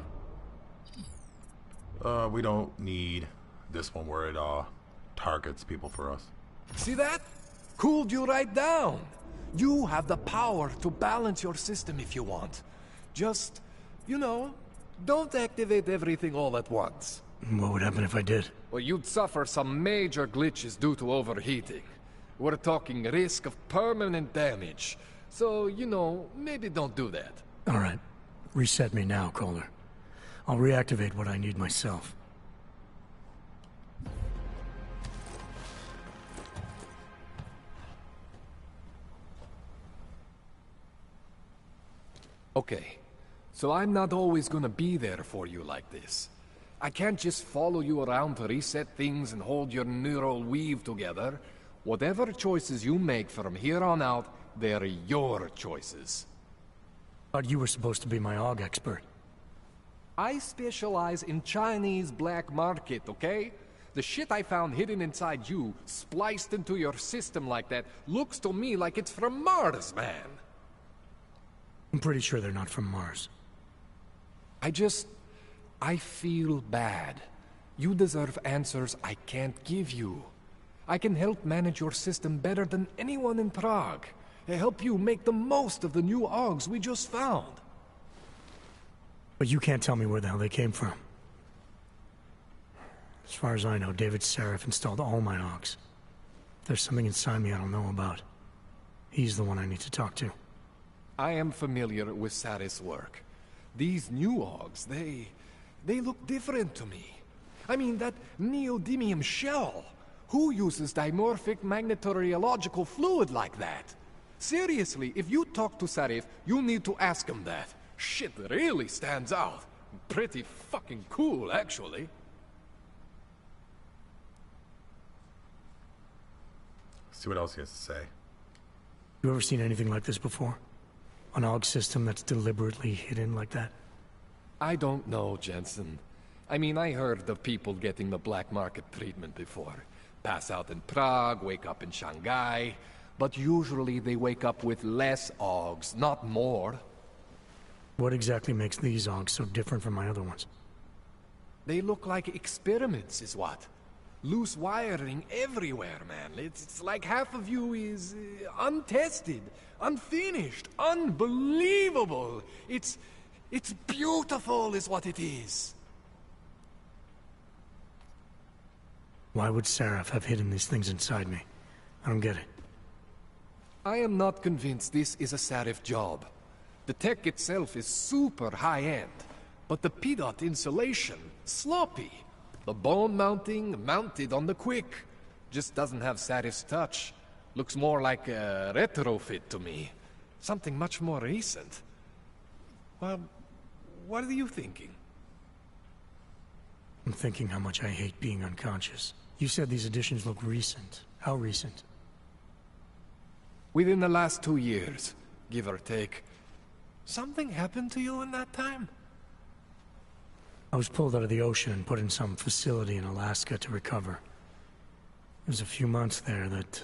Speaker 1: We don't need this one where it targets people for us.
Speaker 20: See that? Cooled you right down. You have the power to balance your system if you want. Just, you know, don't activate everything all at once.
Speaker 2: What would happen if I did?
Speaker 20: Well, you'd suffer some major glitches due to overheating. We're talking risk of permanent damage. So, you know, maybe don't do that.
Speaker 2: All right. Reset me now, Kohler. I'll reactivate what I need myself.
Speaker 20: Okay, so I'm not always gonna be there for you like this. I can't just follow you around to reset things and hold your neural weave together. Whatever choices you make from here on out, they're your choices.
Speaker 2: Thought you were supposed to be my AUG expert.
Speaker 20: I specialize in Chinese black market, okay? The shit I found hidden inside you, spliced into your system like that, looks to me like it's from Mars, man.
Speaker 2: I'm pretty sure they're not from Mars.
Speaker 20: I feel bad. You deserve answers I can't give you. I can help manage your system better than anyone in Prague. Help you make the most of the new AUGs we just found.
Speaker 2: But you can't tell me where the hell they came from. As far as I know, David Sarif installed all my AUGs. There's something inside me I don't know about. He's the one I need to talk to.
Speaker 20: I am familiar with Sarif's work. These new AUGs, they look different to me. I mean, that neodymium shell. Who uses dimorphic magnetorheological fluid like that? Seriously, if you talk to Sarif, you need to ask him that. Shit really stands out. Pretty fucking cool, actually.
Speaker 1: See what else he has to say.
Speaker 2: You ever seen anything like this before? An AUG system that's deliberately hidden like that?
Speaker 20: I don't know, Jensen. I mean, I heard of people getting the black market treatment before. Pass out in Prague, wake up in Shanghai. But usually they wake up with less AUGs, not more.
Speaker 2: What exactly makes these AUGs so different from my other ones?
Speaker 20: They look like experiments, is what? Loose wiring everywhere, man. It's like half of you is untested, unfinished, unbelievable. It's beautiful is what it is.
Speaker 2: Why would Sarif have hidden these things inside me? I don't get it.
Speaker 20: I am not convinced this is a Sarif job. The tech itself is super high-end, but the PDOT insulation, sloppy. The bone mounting, mounted on the quick. Just doesn't have Sarif's touch. Looks more like a retrofit to me. Something much more recent. Well, what are you thinking?
Speaker 2: I'm thinking how much I hate being unconscious. You said these additions look recent. How recent?
Speaker 20: Within the last 2 years, give or take. Something happened to you in that time?
Speaker 2: I was pulled out of the ocean and put in some facility in Alaska to recover. There's a few months there that...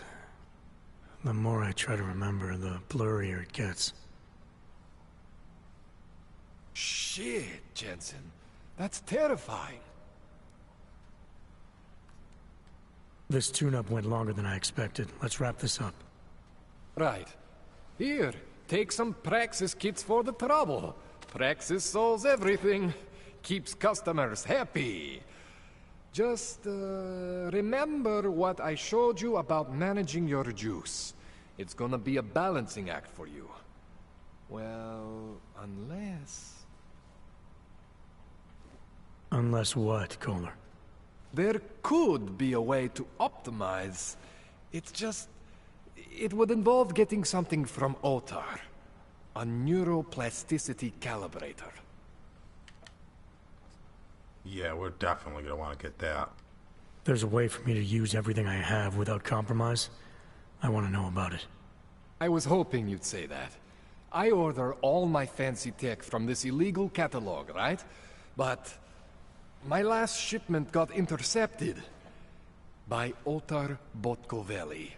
Speaker 2: the more I try to remember, the blurrier it gets.
Speaker 20: Shit, Jensen. That's terrifying.
Speaker 2: This tune-up went longer than I expected. Let's wrap this up.
Speaker 20: Right. Here, take some Praxis kits for the trouble. Praxis solves everything. Keeps customers happy. Just, remember what I showed you about managing your juice. It's gonna be a balancing act for you. Well, unless...
Speaker 2: Unless what, Kohler?
Speaker 20: There could be a way to optimize. It's just... it would involve getting something from Otar. A neuroplasticity calibrator.
Speaker 1: Yeah, we're definitely gonna want to get that.
Speaker 2: There's a way for me to use everything I have without compromise? I want to know about it.
Speaker 20: I was hoping you'd say that. I order all my fancy tech from this illegal catalog, right? But... my last shipment got intercepted by Otar Botkoveli.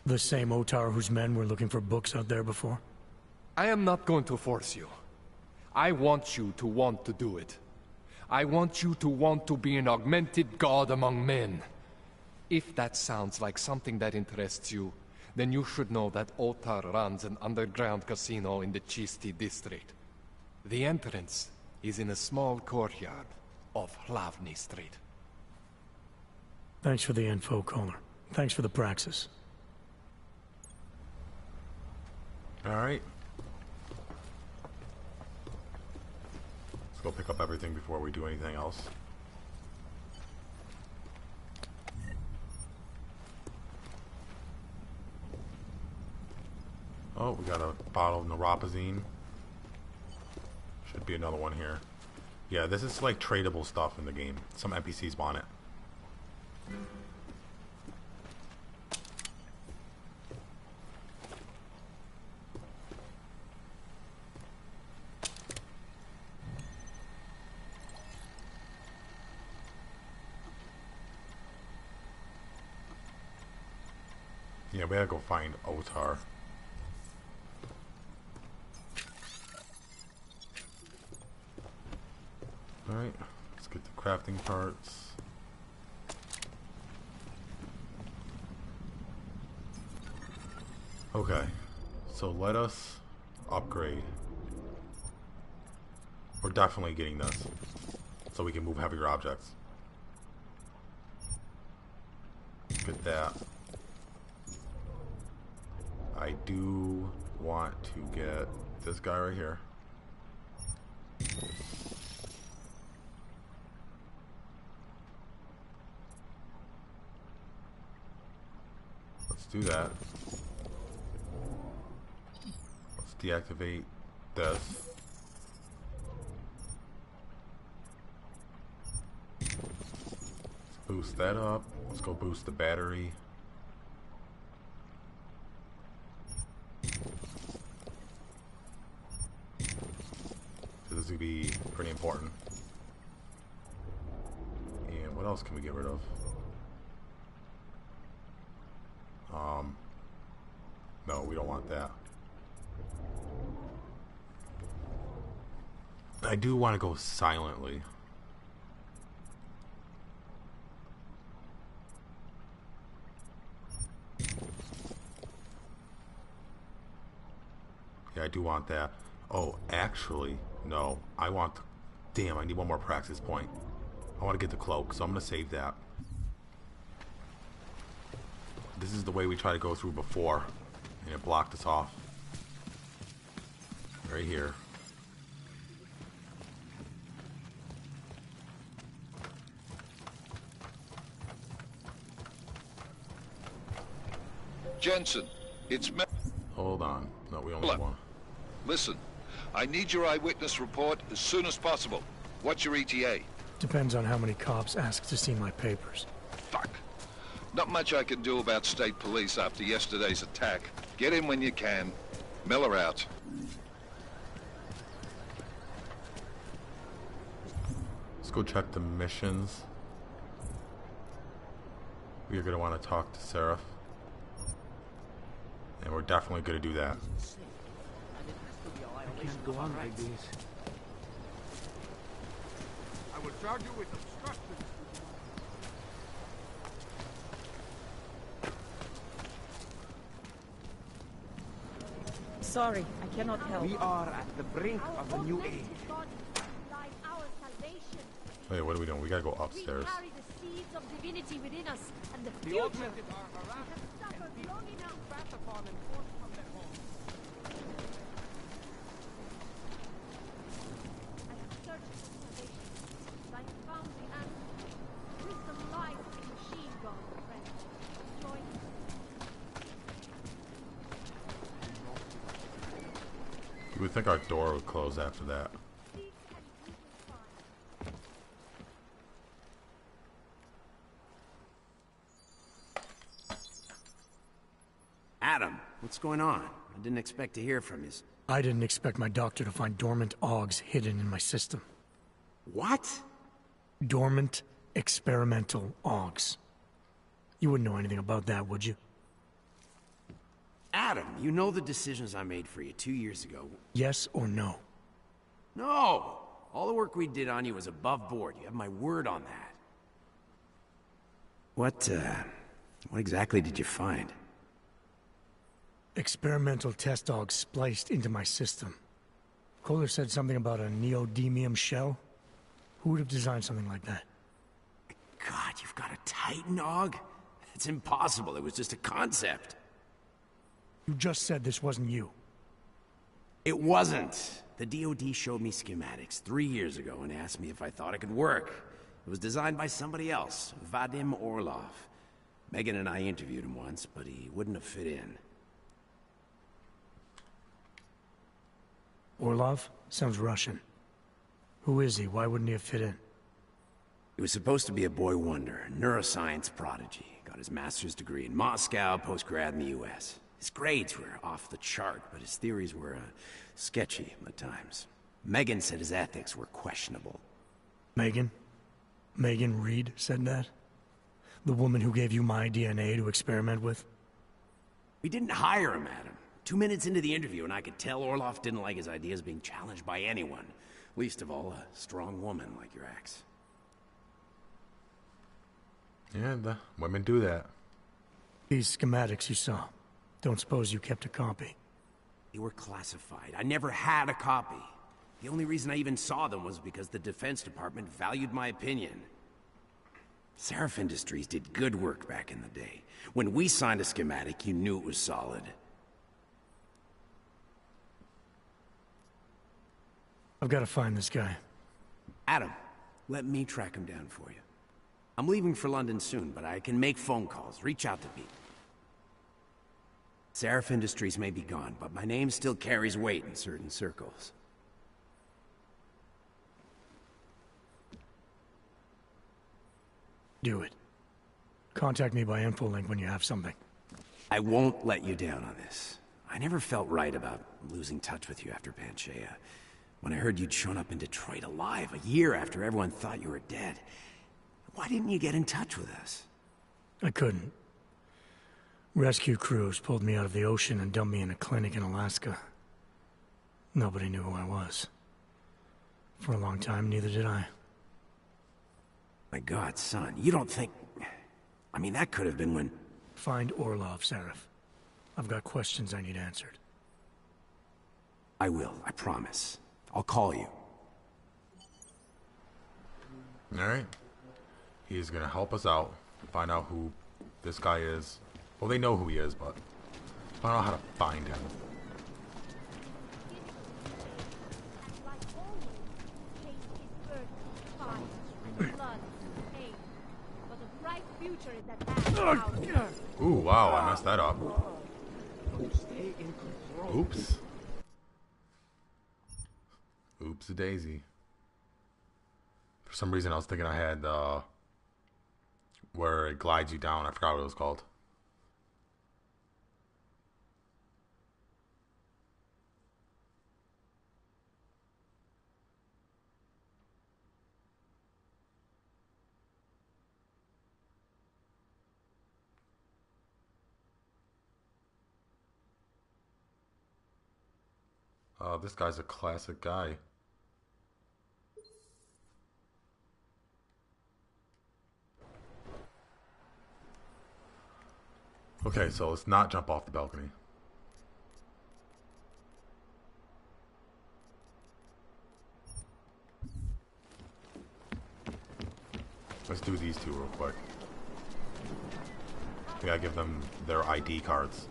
Speaker 2: The same Otar whose men were looking for books out there before?
Speaker 20: I am not going to force you. I want you to want to do it. I want you to want to be an augmented god among men. If that sounds like something that interests you, then you should know that Otar runs an underground casino in the Chisti district. The entrance is in a small courtyard of Hlavny Street.
Speaker 2: Thanks for the info, Kohler. Thanks for the praxis.
Speaker 1: Alright. Let's go pick up everything before we do anything else. Oh, we got a bottle of neuropazine. Should be another one here. Yeah, this is like tradable stuff in the game. Some NPCs want it. Yeah, we gotta go find Otar. Alright, let's get the crafting parts. Okay, so let us upgrade. We're definitely getting this, so we can move heavier objects. Get that. I do want to get this guy right here. Let's do that. Let's deactivate this. Let's boost that up. Let's go boost the battery. This is going to be pretty important. And what else can we get rid of? No, we don't want that. I do want to go silently. Yeah, I do want that. Oh, actually, no. I want... Damn, I need one more praxis point. I want to get the cloak, so I'm going to save that. This is the way we tried to go through before, and it blocked us off. Right here.
Speaker 5: Jensen, it's me.
Speaker 1: Hold on. No, we only have one.
Speaker 5: Listen, I need your eyewitness report as soon as possible. What's your ETA?
Speaker 2: Depends on how many cops ask to see my papers.
Speaker 5: Fuck. Not much I can do about state police after yesterday's attack. Get in when you can. Miller out.
Speaker 1: go check the missions. We're gonna want to talk to Seraph. And we're definitely gonna do that.
Speaker 9: I can't go on like this.
Speaker 16: I will charge you with obstruction.
Speaker 7: Sorry, I cannot help.
Speaker 9: We are at the brink of a new age.
Speaker 1: Wait, what are we doing? We gotta go upstairs.
Speaker 6: We carry the seeds of divinity within us, and the
Speaker 9: The
Speaker 6: future.
Speaker 9: augmented are harassed and being spat upon and forced from their homes.
Speaker 6: I have searched for salvation, but I have found the answer. Wisdom lies in the machine gun, friend. Join me.
Speaker 1: You would think our door would close after that.
Speaker 10: Adam, what's going on? I didn't expect to hear from you.
Speaker 2: I didn't expect my doctor to find dormant augs hidden in my system.
Speaker 10: What?
Speaker 2: Dormant experimental augs. You wouldn't know anything about that, would you?
Speaker 10: Adam, you know the decisions I made for you 2 years ago.
Speaker 2: Yes or no?
Speaker 10: No! All the work we did on you was above board. You have my word on that. What exactly did you find?
Speaker 2: Experimental test augs spliced into my system. Kohler said something about a neodymium shell. Who would have designed something like that?
Speaker 10: God, you've got a Titan aug? It's impossible. It was just a concept.
Speaker 2: You just said this wasn't you.
Speaker 10: It wasn't. The DoD showed me schematics 3 years ago and asked me if I thought it could work. It was designed by somebody else, Vadim Orlov. Megan and I interviewed him once, but he wouldn't have fit in.
Speaker 2: Orlov? Sounds Russian. Who is he? Why wouldn't he have fit in?
Speaker 10: He was supposed to be a boy wonder, neuroscience prodigy. Got his master's degree in Moscow, post-grad in the US. His grades were off the chart, but his theories were sketchy at times. Megan said his ethics were questionable.
Speaker 2: Megan? Megan Reed said that? The woman who gave you my DNA to experiment with?
Speaker 10: We didn't hire him, Adam. 2 minutes into the interview, and I could tell Orlov didn't like his ideas being challenged by anyone. Least of all, a strong woman like your ex.
Speaker 1: Yeah, the women do that.
Speaker 2: These schematics you saw. Don't suppose you kept a copy?
Speaker 10: They were classified. I never had a copy. The only reason I even saw them was because the Defense Department valued my opinion. Seraph Industries did good work back in the day. When we signed a schematic, you knew it was solid.
Speaker 2: I've got to find this guy.
Speaker 10: Adam, let me track him down for you. I'm leaving for London soon, but I can make phone calls, reach out to people. Seraph Industries may be gone, but my name still carries weight in certain circles.
Speaker 2: Do it. Contact me by infolink when you have something.
Speaker 10: I won't let you down on this. I never felt right about losing touch with you after Panchea. When I heard you'd shown up in Detroit alive a year after everyone thought you were dead. Why didn't you get in touch with us?
Speaker 2: I couldn't. Rescue crews pulled me out of the ocean and dumped me in a clinic in Alaska. Nobody knew who I was. For a long time, neither did I.
Speaker 10: My God, son, you don't think... I mean, that could have been when...
Speaker 2: Find Orlov, Seraph. I've got questions I need answered.
Speaker 10: I will, I promise. I'll call you.
Speaker 1: Alright. He's gonna help us out. Find out who this guy is. Well, they know who he is, but find out how to find him. Ooh, wow, I messed that up. Oops. Oops a daisy. For some reason I was thinking I had where it glides you down. I forgot what it was called. This guy's a classic guy. Okay, so let's not jump off the balcony. Let's do these two real quick. We gotta give them their ID cards.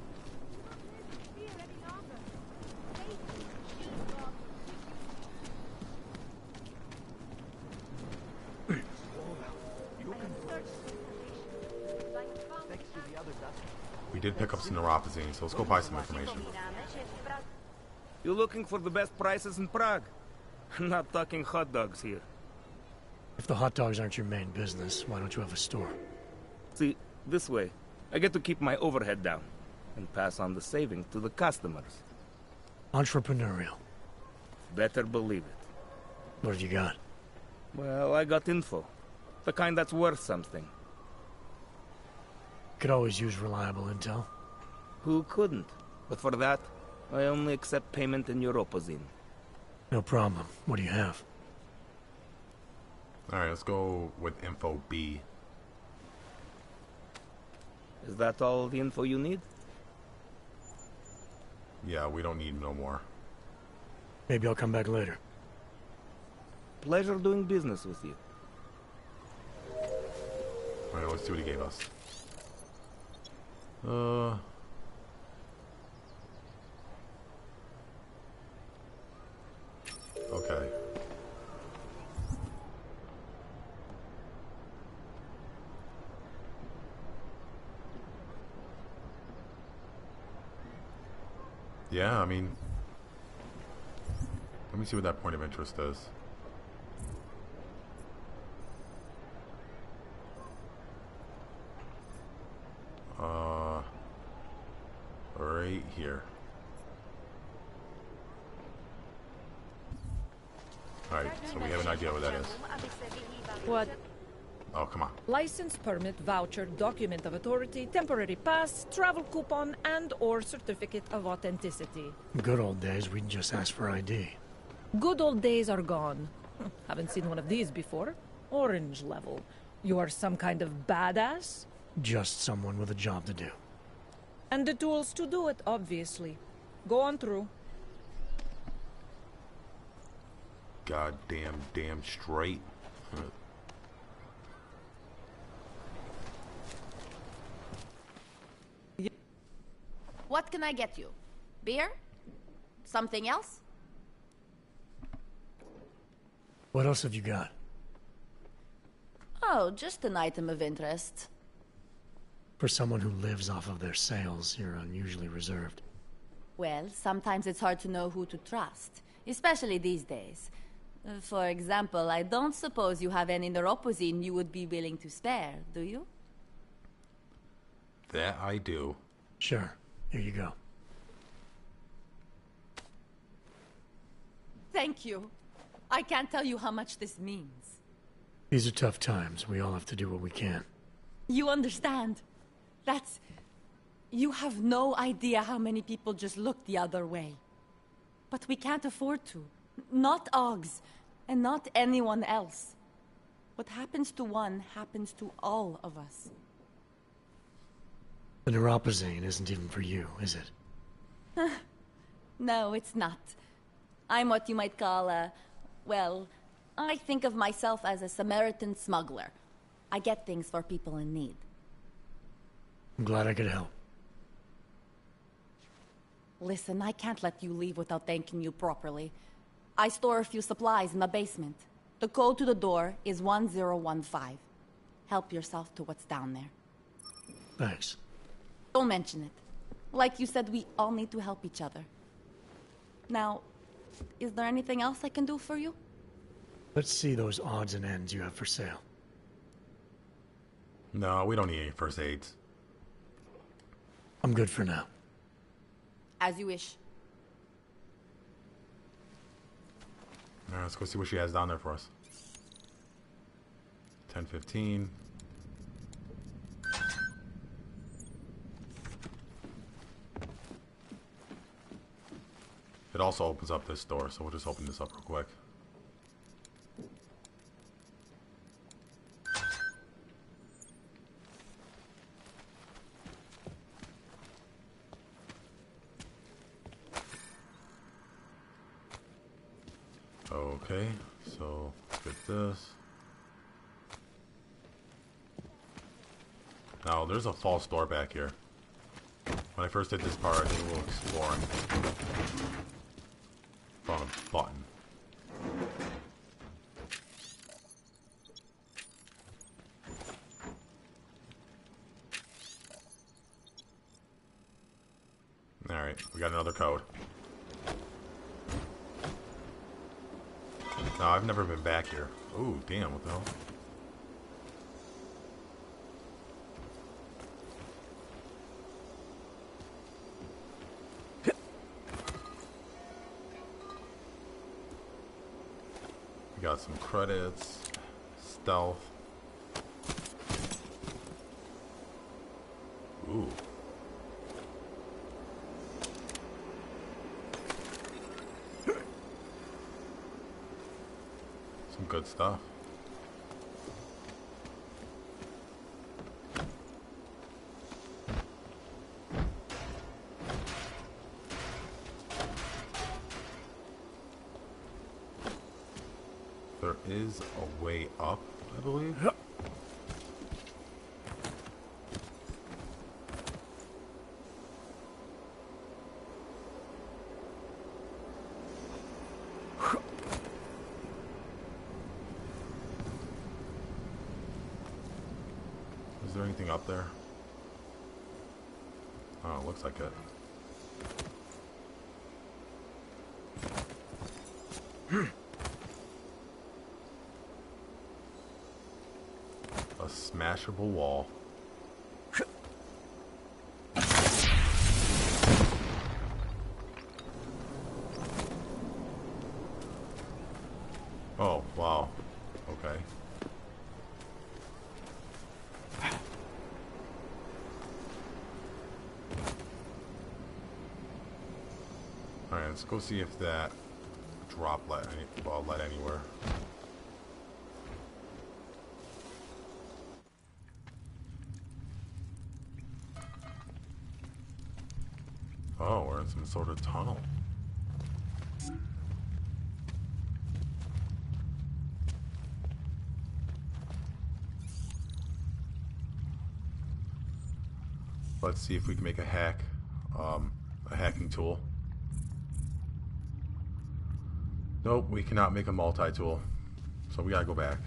Speaker 1: We did pick up some neuropazine, so let's go buy some information.
Speaker 8: You looking for the best prices in Prague? I'm not talking hot dogs here.
Speaker 2: If the hot dogs aren't your main business, why don't you have a store?
Speaker 8: See, this way, I get to keep my overhead down and pass on the savings to the customers.
Speaker 2: Entrepreneurial.
Speaker 8: Better believe it.
Speaker 2: What have you got?
Speaker 8: Well, I got info. The kind that's worth something.
Speaker 2: Could always use reliable intel.
Speaker 8: Who couldn't? But for that, I only accept payment in Europozine.
Speaker 2: No problem. What do you have?
Speaker 1: Alright, let's go with info B.
Speaker 8: Is that all the info you need?
Speaker 1: Yeah, we don't need no more.
Speaker 2: Maybe I'll come back later.
Speaker 8: Pleasure doing business with you.
Speaker 1: Alright, let's see what he gave us. Okay. Yeah, I mean, let me see what that point of interest is. Right here. Alright, so we have an idea what that is.
Speaker 22: What?
Speaker 1: Oh, come on.
Speaker 22: License, permit, voucher, document of authority, temporary pass, travel coupon, and/or certificate of authenticity.
Speaker 2: Good old days, we'd just ask for ID.
Speaker 22: Good old days are gone. Haven't seen one of these before. Orange level. You are some kind of badass?
Speaker 2: Just someone with a job to do.
Speaker 22: And the tools to do it, obviously. Go on through.
Speaker 1: Goddamn, damn straight.
Speaker 23: What can I get you? Beer? Something else?
Speaker 2: What else have you got?
Speaker 23: Oh, just an item of interest.
Speaker 2: For someone who lives off of their sales, you're unusually reserved.
Speaker 23: Well, sometimes it's hard to know who to trust, especially these days. For example, I don't suppose you have any neuropozine you would be willing to spare, do you?
Speaker 1: That I do.
Speaker 2: Sure. Here you go.
Speaker 23: Thank you. I can't tell you how much this means.
Speaker 2: These are tough times. We all have to do what we can.
Speaker 23: You understand? That's... You have no idea how many people just look the other way. But we can't afford to. Not Oggs, and not anyone else. What happens to one happens to all of us.
Speaker 2: The neuropazine isn't even for you, is it?
Speaker 23: No, it's not. I'm what you might call a... Well, I think of myself as a Samaritan smuggler. I get things for people in need.
Speaker 2: I'm glad I could help.
Speaker 23: Listen, I can't let you leave without thanking you properly. I store a few supplies in the basement. The code to the door is 1015. Help yourself to what's down there.
Speaker 2: Thanks.
Speaker 23: Don't mention it. Like you said, we all need to help each other. Now, is there anything else I can do for you?
Speaker 2: Let's see those odds and ends you have for sale.
Speaker 1: No, we don't need any first aids.
Speaker 2: I'm good for now.
Speaker 23: As you wish.
Speaker 1: Alright, let's go see what she has down there for us. 10:15. It also opens up this door, so we'll just open this up real quick. Okay, so let's get this. Now, there's a false door back here. When I first did this part, I did a little exploring. Found a button. Alright, we got another code. No, I've never been back here. Ooh, damn, what the hell? We got some credits, stealth. Ooh. Some good stuff. There is a way up, I believe. Is there anything up there? Oh, it looks like it. A smashable wall. Oh, wow. Okay. Alright, let's go see if that drop led anywhere. Oh, we're in some sort of tunnel. Let's see if we can make a hacking tool. Nope, we cannot make a multi-tool, so we gotta go back.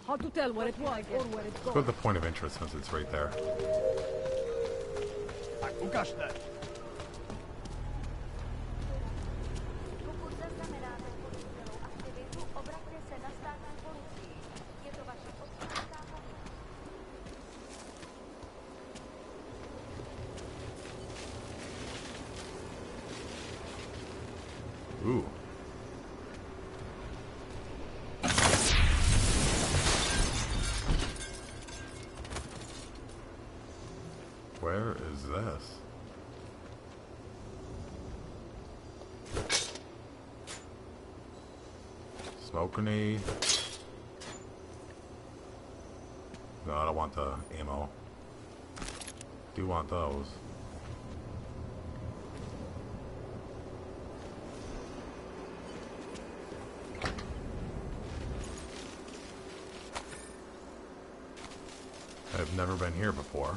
Speaker 22: Hard to tell where it was or where it's
Speaker 1: Let's
Speaker 22: going.
Speaker 1: go to the point of interest since it's right there.
Speaker 18: Ukaż te.
Speaker 1: Ooh. Where is this? Smoke grenade. No, I don't want the ammo. Do want those. I've never been here before.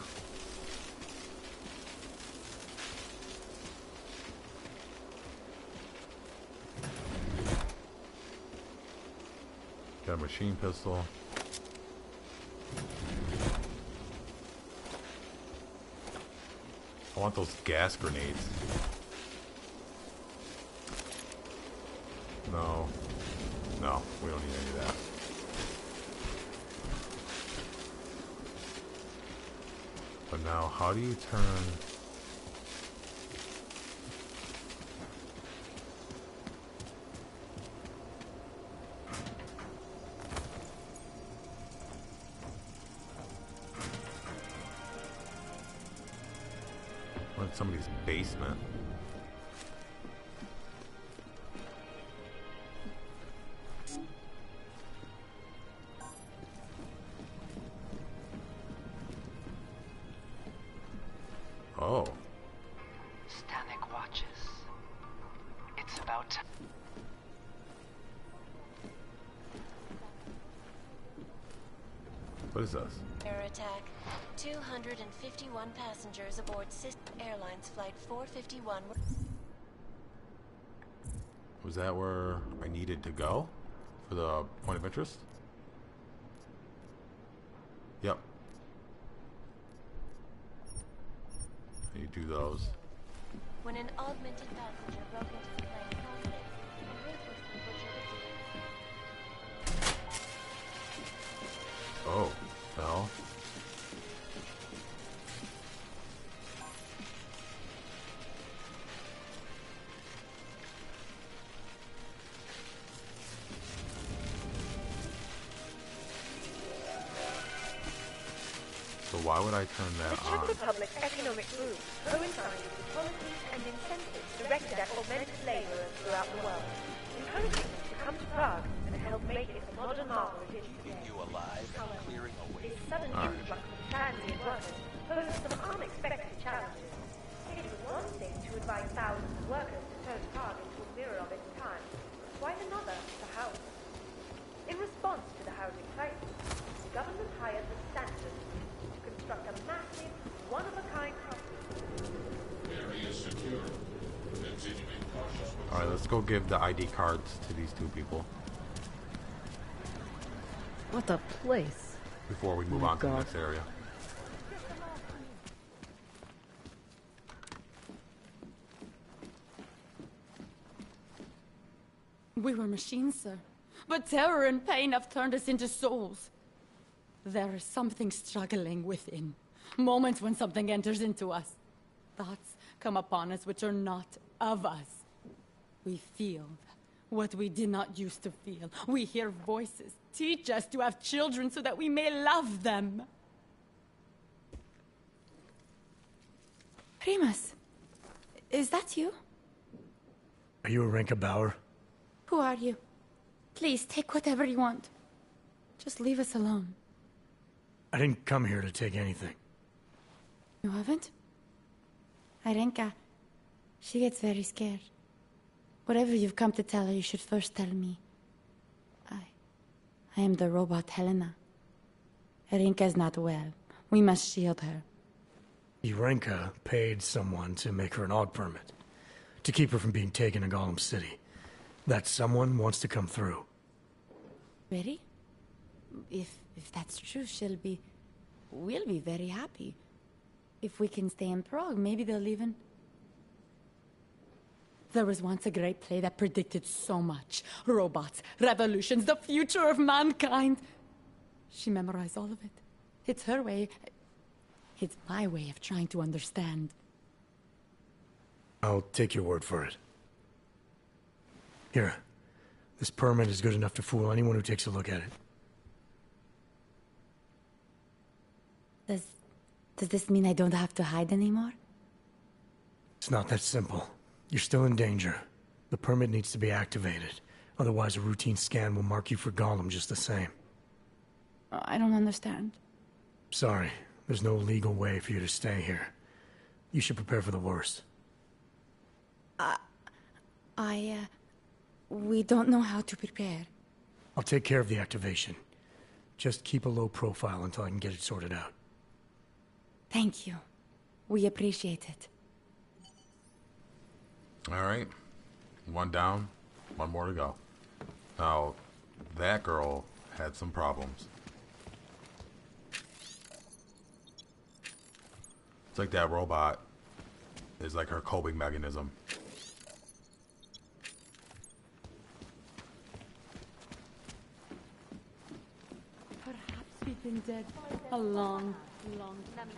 Speaker 1: Got a machine pistol. I want those gas grenades. No. No, we don't need any of that. But now, how do you turn... We're in somebody's basement. Oh.
Speaker 4: Stanek watches. It's about time.
Speaker 1: What is this?
Speaker 3: Terror attack. 251 passengers aboard System Airlines Flight 451.
Speaker 1: Was that where I needed to go? For the point of interest? Yep. You do those.
Speaker 3: When an augmented passenger broke into the plane cockpit and ruthlessly butchered its...
Speaker 1: Oh, hell. So why would I turn that
Speaker 6: The Czech
Speaker 1: on?
Speaker 6: Republic's economic boom coincides with policies and incentives directed at augmented laborers throughout the world, encouraging them to come to Prague and help make it the modern marvel it is today.
Speaker 15: You alive and clearing away.
Speaker 6: This sudden influx of transient workers poses some unexpected challenges. It was one thing to invite thousands of workers to turn Prague into a mirror of its time, quite another to house them. In response to the housing crisis, the government hired the Standard to construct a massive, one-of-a-kind crossing.
Speaker 14: Area secure. Continuing cautious.
Speaker 1: Alright, let's go give the ID cards to these two people
Speaker 22: What a place.
Speaker 1: before we move on to the next area.
Speaker 23: We were machines, sir. But terror and pain have turned us into souls. There is something struggling within. Moments when something enters into us. Thoughts come upon us which are not of us. We feel what we did not used to feel. We hear voices teach us to have children so that we may love them. Primus, is that you?
Speaker 2: Are you Arenka Bauer?
Speaker 23: Who are you? Please, take whatever you want. Just leave us alone.
Speaker 2: I didn't come here to take anything.
Speaker 23: You haven't? Arenka, she gets very scared. Whatever you've come to tell her, you should first tell me. I am the robot Helena. Arenka is not well. We must shield her.
Speaker 2: Arenka paid someone to make her an AUG permit. To keep her from being taken to Gollum City. That someone wants to come through.
Speaker 23: Really? If that's true, we'll be very happy. If we can stay in Prague, maybe they'll even... There was once a great play that predicted so much. Robots, revolutions, the future of mankind. She memorized all of it. It's her way. It's my way of trying to understand.
Speaker 2: I'll take your word for it. Here. This permit is good enough to fool anyone who takes a look at
Speaker 23: it. Does this mean I don't have to hide anymore?
Speaker 2: It's not that simple. You're still in danger. The permit needs to be activated. Otherwise, a routine scan will mark you for Gollum just the same.
Speaker 23: I don't understand.
Speaker 2: Sorry. There's no legal way for you to stay here. You should prepare for the worst.
Speaker 23: We don't know how to prepare.
Speaker 2: I'll take care of the activation. Just keep a low profile until I can get it sorted out.
Speaker 23: Thank you. We appreciate it.
Speaker 1: Alright. One down, one more to go. Now, that girl had some problems. It's like that robot is like her coping mechanism.
Speaker 23: Perhaps we've been dead a long
Speaker 18: Leave me alone, you bastard!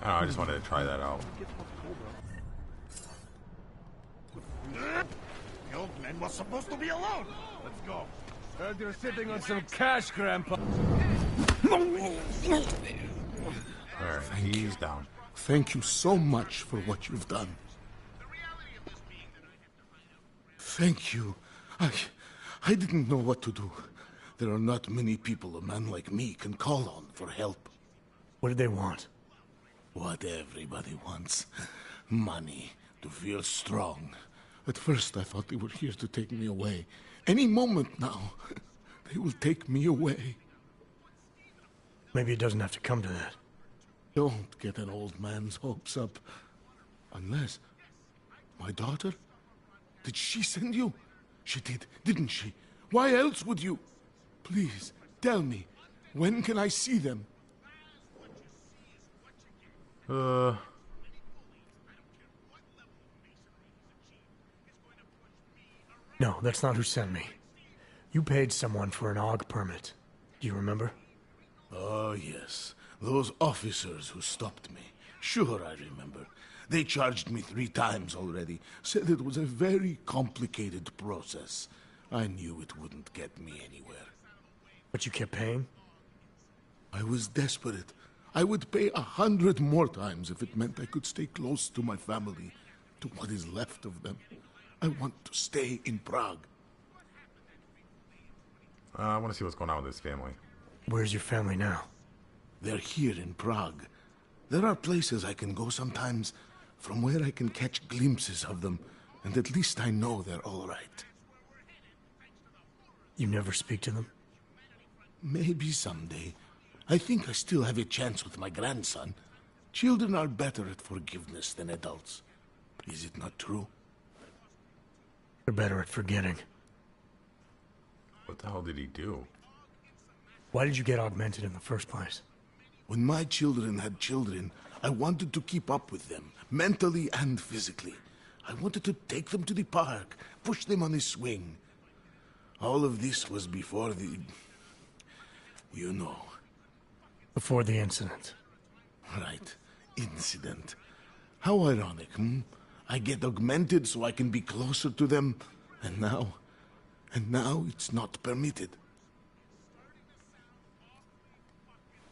Speaker 1: I just wanted to try that out.
Speaker 18: The old man was supposed to be alone. Let's go.
Speaker 20: Heard you're sitting on some cash, Grandpa.
Speaker 1: Alright, he's down.
Speaker 13: Thank you so much for what you've done. Thank you. I didn't know what to do. There are not many people a man like me can call on for help.
Speaker 2: What did they want?
Speaker 13: What everybody wants. Money. To feel strong. At first I thought they were here to take me away. Any moment now, they will take me away.
Speaker 2: Maybe it doesn't have to come to that.
Speaker 13: Don't get an old man's hopes up. Unless... My daughter? Did she send you? She did, didn't she? Why else would you? Please, tell me. When can I see them?
Speaker 2: No, that's not who sent me. You paid someone for an AUG permit. Do you remember?
Speaker 13: Oh, yes. Those officers who stopped me. Sure, I remember. They charged me 3 times already. Said it was a very complicated process. I knew it wouldn't get me anywhere.
Speaker 2: But you kept paying?
Speaker 13: I was desperate. I would pay 100 more times if it meant I could stay close to my family, to what is left of them. I want to stay in Prague.
Speaker 1: I want to see what's going on with this family.
Speaker 2: Where's your family now?
Speaker 13: They're here in Prague. There are places I can go sometimes, from where I can catch glimpses of them, and at least I know they're all right.
Speaker 2: You never speak to them?
Speaker 13: Maybe someday. I think I still have a chance with my grandson. Children are better at forgiveness than adults. Is it not true?
Speaker 2: They're better at forgetting.
Speaker 1: What the hell did he do?
Speaker 2: Why did you get augmented in the first place?
Speaker 13: When my children had children, I wanted to keep up with them, mentally and physically. I wanted to take them to the park, push them on a swing. All of this was before the... you know.
Speaker 2: Before the incident.
Speaker 13: Right. Incident. How ironic, hmm? I get augmented so I can be closer to them, and now it's not permitted.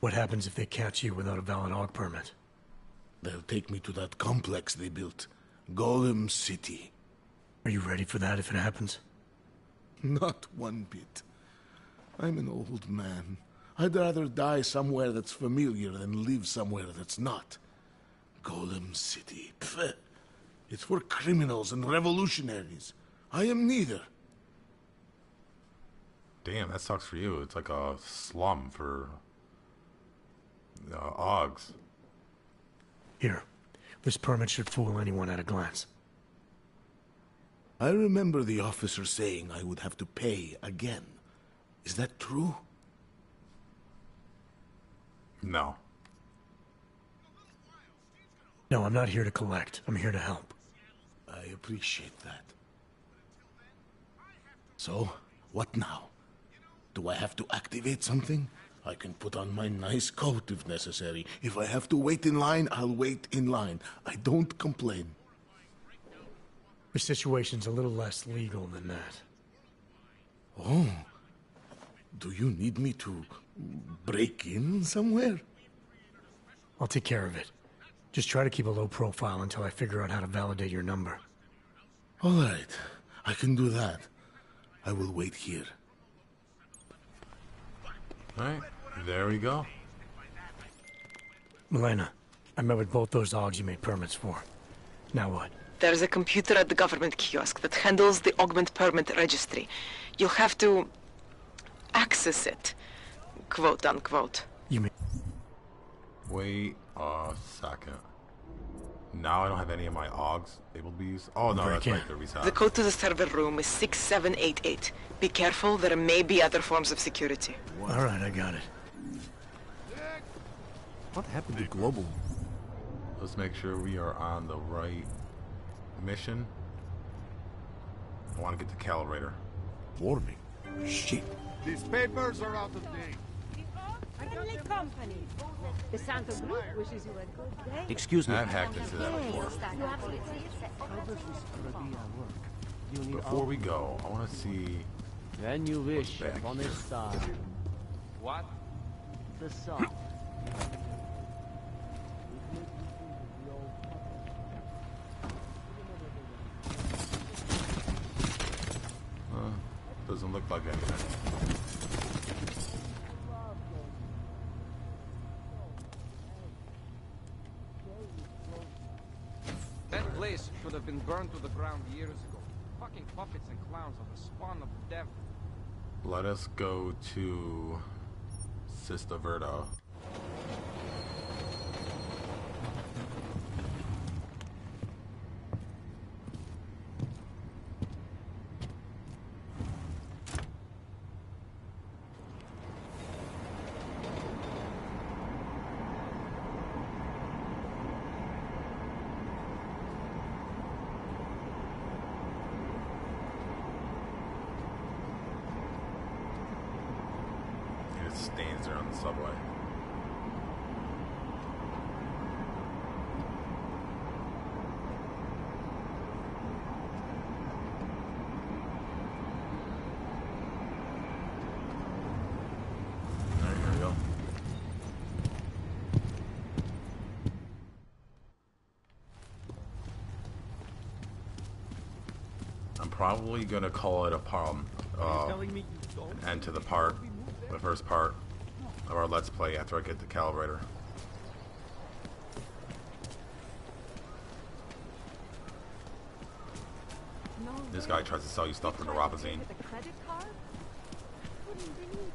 Speaker 2: What happens if they catch you without a valid AUG permit?
Speaker 13: They'll take me to that complex they built. Golem City.
Speaker 2: Are you ready for that if it happens?
Speaker 13: Not one bit. I'm an old man. I'd rather die somewhere that's familiar than live somewhere that's not. Golem City. Pfft. It's for criminals and revolutionaries. I am neither.
Speaker 1: Damn, that sucks for you. It's like a slum for AUGs.
Speaker 2: Here, this permit should fool anyone at a glance.
Speaker 13: I remember the officer saying I would have to pay again. Is that true?
Speaker 1: No.
Speaker 2: No, I'm not here to collect. I'm here to help.
Speaker 13: I appreciate that. So, what now? Do I have to activate something? I can put on my nice coat if necessary. If I have to wait in line, I'll wait in line. I don't complain.
Speaker 2: The situation's a little less legal than that.
Speaker 13: Oh. Do you need me to break in somewhere?
Speaker 2: I'll take care of it. Just try to keep a low profile until I figure out how to validate your number.
Speaker 13: All right. I can do that. I will wait here.
Speaker 1: Alright, there we go.
Speaker 2: Milena, I met with both those AUGs you made permits for. Now what?
Speaker 7: There's a computer at the government kiosk that handles the augment permit registry. You'll have to access it, quote unquote.
Speaker 2: You mean?
Speaker 1: Wait a second. Now I don't have any of my AUGs able to be used. Oh no, that's right, there we have.
Speaker 7: The code to the server room is 6788. Be careful, there may be other forms of security.
Speaker 2: Alright, I got it.
Speaker 9: What happened to global?
Speaker 1: Let's make sure we are on the right mission. I want to get the calibrator.
Speaker 13: Warning. Shit.
Speaker 12: These papers are out of date.
Speaker 6: Friendly company. The Santa Group wishes you a good day.
Speaker 9: Excuse me.
Speaker 1: I've hacked into that before. Before we go, I want to see.
Speaker 17: When you wish
Speaker 1: back
Speaker 17: upon a
Speaker 1: here.
Speaker 17: star.
Speaker 8: What?
Speaker 17: The sun.
Speaker 1: Doesn't look like anything.
Speaker 8: That place should have been burned to the ground years ago. Fucking puppets and clowns are the spawn of the devil.
Speaker 1: Let us go to Sister Verda. It stands there on the subway. Alright, here we go. I'm probably gonna call it a end to the part. The first part of our Let's Play after I get the calibrator. This guy tries to sell you stuff from the Robazine.
Speaker 6: With a credit card? Wouldn't believe it.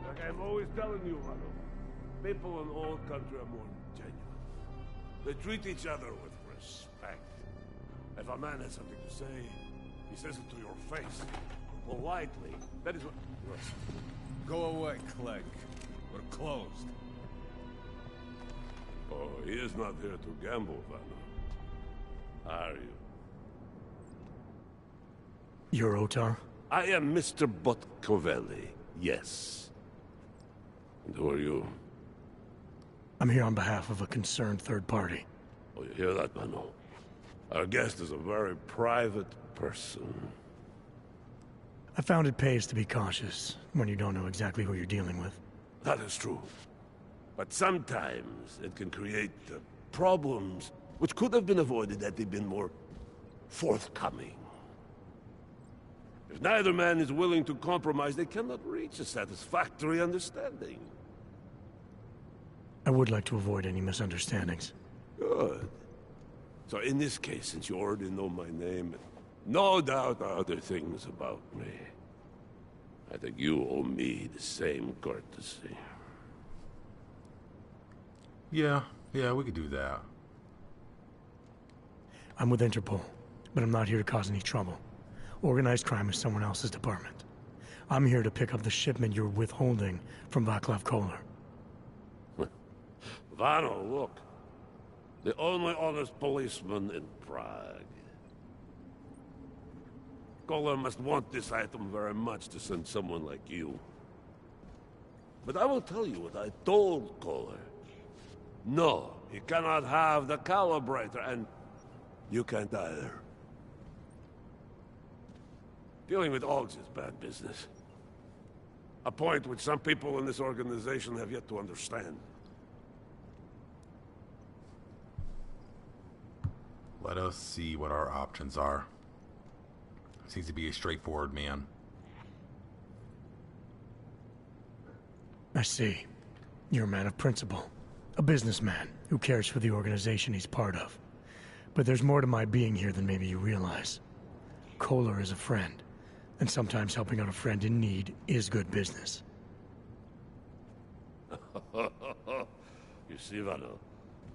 Speaker 19: Like I'm always telling you, Rado, people in all country are more genuine. They treat each other with respect. If a man has something to say, he says it to your face. Politely. That is what...
Speaker 18: Go away, Clegg. We're closed.
Speaker 19: Oh, he is not here to gamble, Vanna. Are you?
Speaker 2: You're Otar?
Speaker 19: I am Mr. Botkovelli, yes. And who are you?
Speaker 2: I'm here on behalf of a concerned third party.
Speaker 19: Oh, you hear that, Mano? Our guest is a very private person.
Speaker 2: I found it pays to be cautious when you don't know exactly who you're dealing with.
Speaker 19: That is true. But sometimes it can create problems which could have been avoided had they been more forthcoming. If neither man is willing to compromise, they cannot reach a satisfactory understanding.
Speaker 2: I would like to avoid any misunderstandings.
Speaker 19: Good. So in this case, since you already know my name, and no doubt other things about me, I think you owe me the same courtesy.
Speaker 1: Yeah, we could do that.
Speaker 2: I'm with Interpol, but I'm not here to cause any trouble. Organized crime is someone else's department. I'm here to pick up the shipment you're withholding from Václav Koller.
Speaker 19: Vano, look. The only honest policeman in Prague. Koller must want this item very much to send someone like you. But I will tell you what I told Koller. No, he cannot have the calibrator, and you can't either. Dealing with Augs is bad business. A point which some people in this organization have yet to understand.
Speaker 1: Let us see what our options are. Seems to be a straightforward man.
Speaker 2: I see. You're a man of principle. A businessman who cares for the organization he's part of. But there's more to my being here than maybe you realize. Kohler is a friend, and sometimes helping out a friend in need is good business.
Speaker 19: You see, Vano,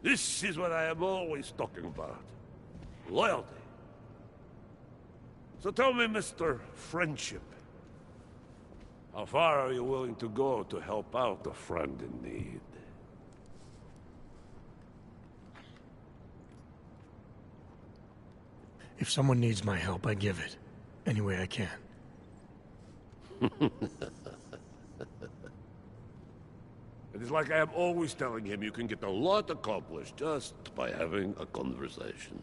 Speaker 19: this is what I am always talking about. Loyalty. So tell me, Mr. Friendship, how far are you willing to go to help out a friend in need?
Speaker 2: If someone needs my help, I give it. Any way I can.
Speaker 19: It is like I am always telling him you can get a lot accomplished just by having a conversation.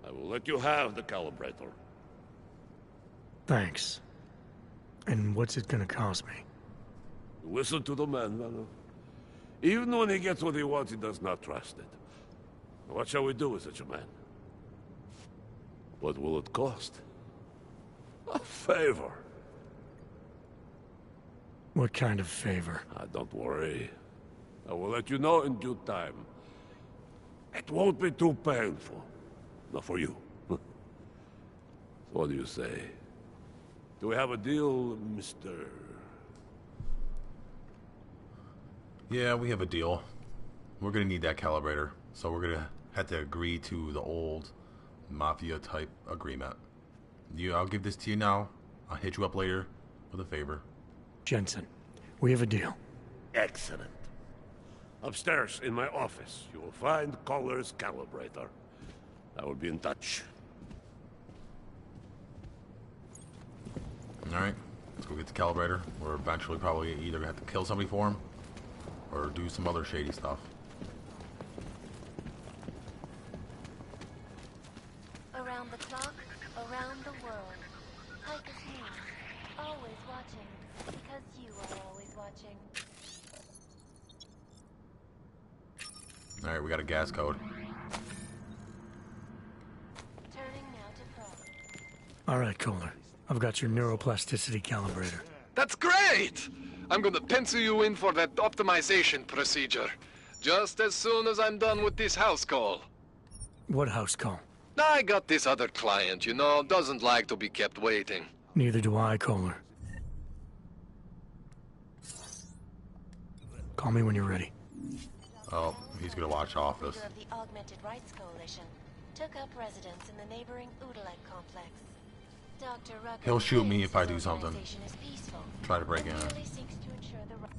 Speaker 19: I will let you have the calibrator.
Speaker 2: Thanks. And what's it gonna cost me?
Speaker 19: Listen to the man, Vano. Even when he gets what he wants, he does not trust it. What shall we do with such a man? What will it cost? A favor.
Speaker 2: What kind of favor?
Speaker 19: Don't worry. I will let you know in due time. It won't be too painful. Not for you. So what do you say? Do we have a deal, Mr.?
Speaker 1: Yeah, we have a deal. We're gonna need that calibrator, so we're gonna have to agree to the old mafia-type agreement. I'll give this to you now. I'll hit you up later with a favor.
Speaker 2: Jensen, we have a deal.
Speaker 19: Excellent. Upstairs in my office, you will find Kohler's calibrator. I will be in touch.
Speaker 1: Alright, let's go get the calibrator. We're eventually probably either gonna have to kill somebody for him or do some other shady stuff.
Speaker 3: Around the clock, around the world. Like as me, always watching, because you are always watching.
Speaker 1: Alright, we got a gas code.
Speaker 3: Turning now to front.
Speaker 2: Alright, Kohler. I've got your neuroplasticity calibrator.
Speaker 20: That's great! I'm gonna pencil you in for that optimization procedure. Just as soon as I'm done with this house call.
Speaker 2: What house call?
Speaker 20: I got this other client, you know, doesn't like to be kept waiting.
Speaker 2: Neither do I, Kohler. Call me when you're ready.
Speaker 1: Oh, he's gonna watch Office.
Speaker 3: Of the Augmented Rights Coalition took up residence in the neighboring Udalite complex. Dr. Rucker
Speaker 1: He'll shoot me if I do something.
Speaker 3: organization is peaceful.
Speaker 1: Try to break in.
Speaker 3: Merely seeks to ensure the rights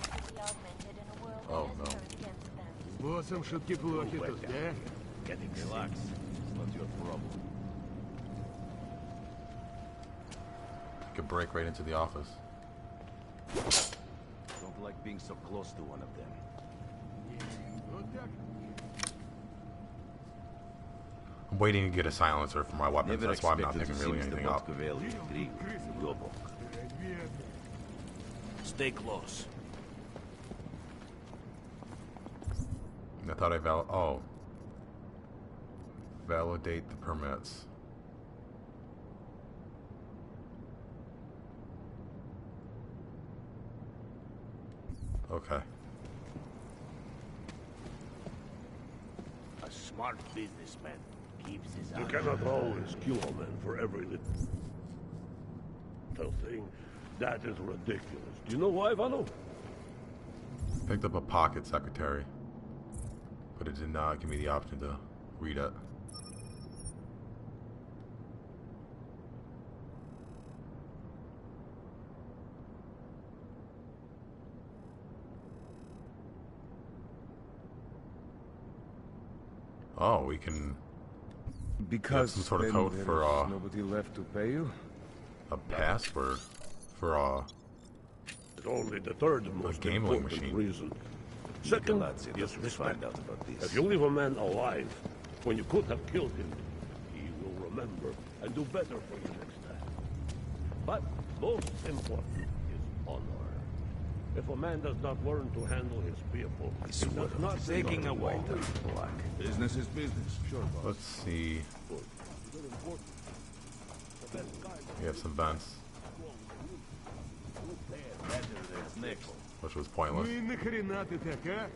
Speaker 3: to be augmented in a world
Speaker 1: Oh,
Speaker 3: that
Speaker 1: no.
Speaker 3: has turned against them.
Speaker 12: Relax. It's not your problem.
Speaker 1: He could break right into the office.
Speaker 12: Don't like being so close to one of them.
Speaker 1: I'm waiting to get a silencer for my weapons.
Speaker 12: Never
Speaker 1: That's why I'm not
Speaker 12: expected
Speaker 1: picking
Speaker 12: to
Speaker 1: really
Speaker 12: see Mr.
Speaker 1: anything up.
Speaker 12: Botkovelli agree with Global.
Speaker 18: Stay close.
Speaker 1: I thought validate the permits. Okay.
Speaker 18: A smart businessman keeps his
Speaker 19: You
Speaker 18: eyes.
Speaker 19: cannot always kill a man for every little thing. That is ridiculous. Do you know why, Vano?
Speaker 1: Picked up a pocket secretary, but it did not give me the option to read it. Oh, we can
Speaker 5: Because
Speaker 1: some sort of
Speaker 5: then
Speaker 1: code
Speaker 5: there
Speaker 1: for
Speaker 5: is nobody left to pay you.
Speaker 1: a password for
Speaker 19: It's only the third most
Speaker 1: gambling
Speaker 19: important
Speaker 1: machine.
Speaker 19: reason. Second, yes, respect. If you leave a man alive when you could have killed him, he will remember and do better for you next time. But most important is honor. If a man does not learn to handle his people, he does not
Speaker 12: Taking a
Speaker 19: away.
Speaker 12: walk. Business is business. Sure, boss.
Speaker 1: let's see. We have some vents,
Speaker 12: Next.
Speaker 1: which was pointless.
Speaker 5: Ну и нахрена ты так, а?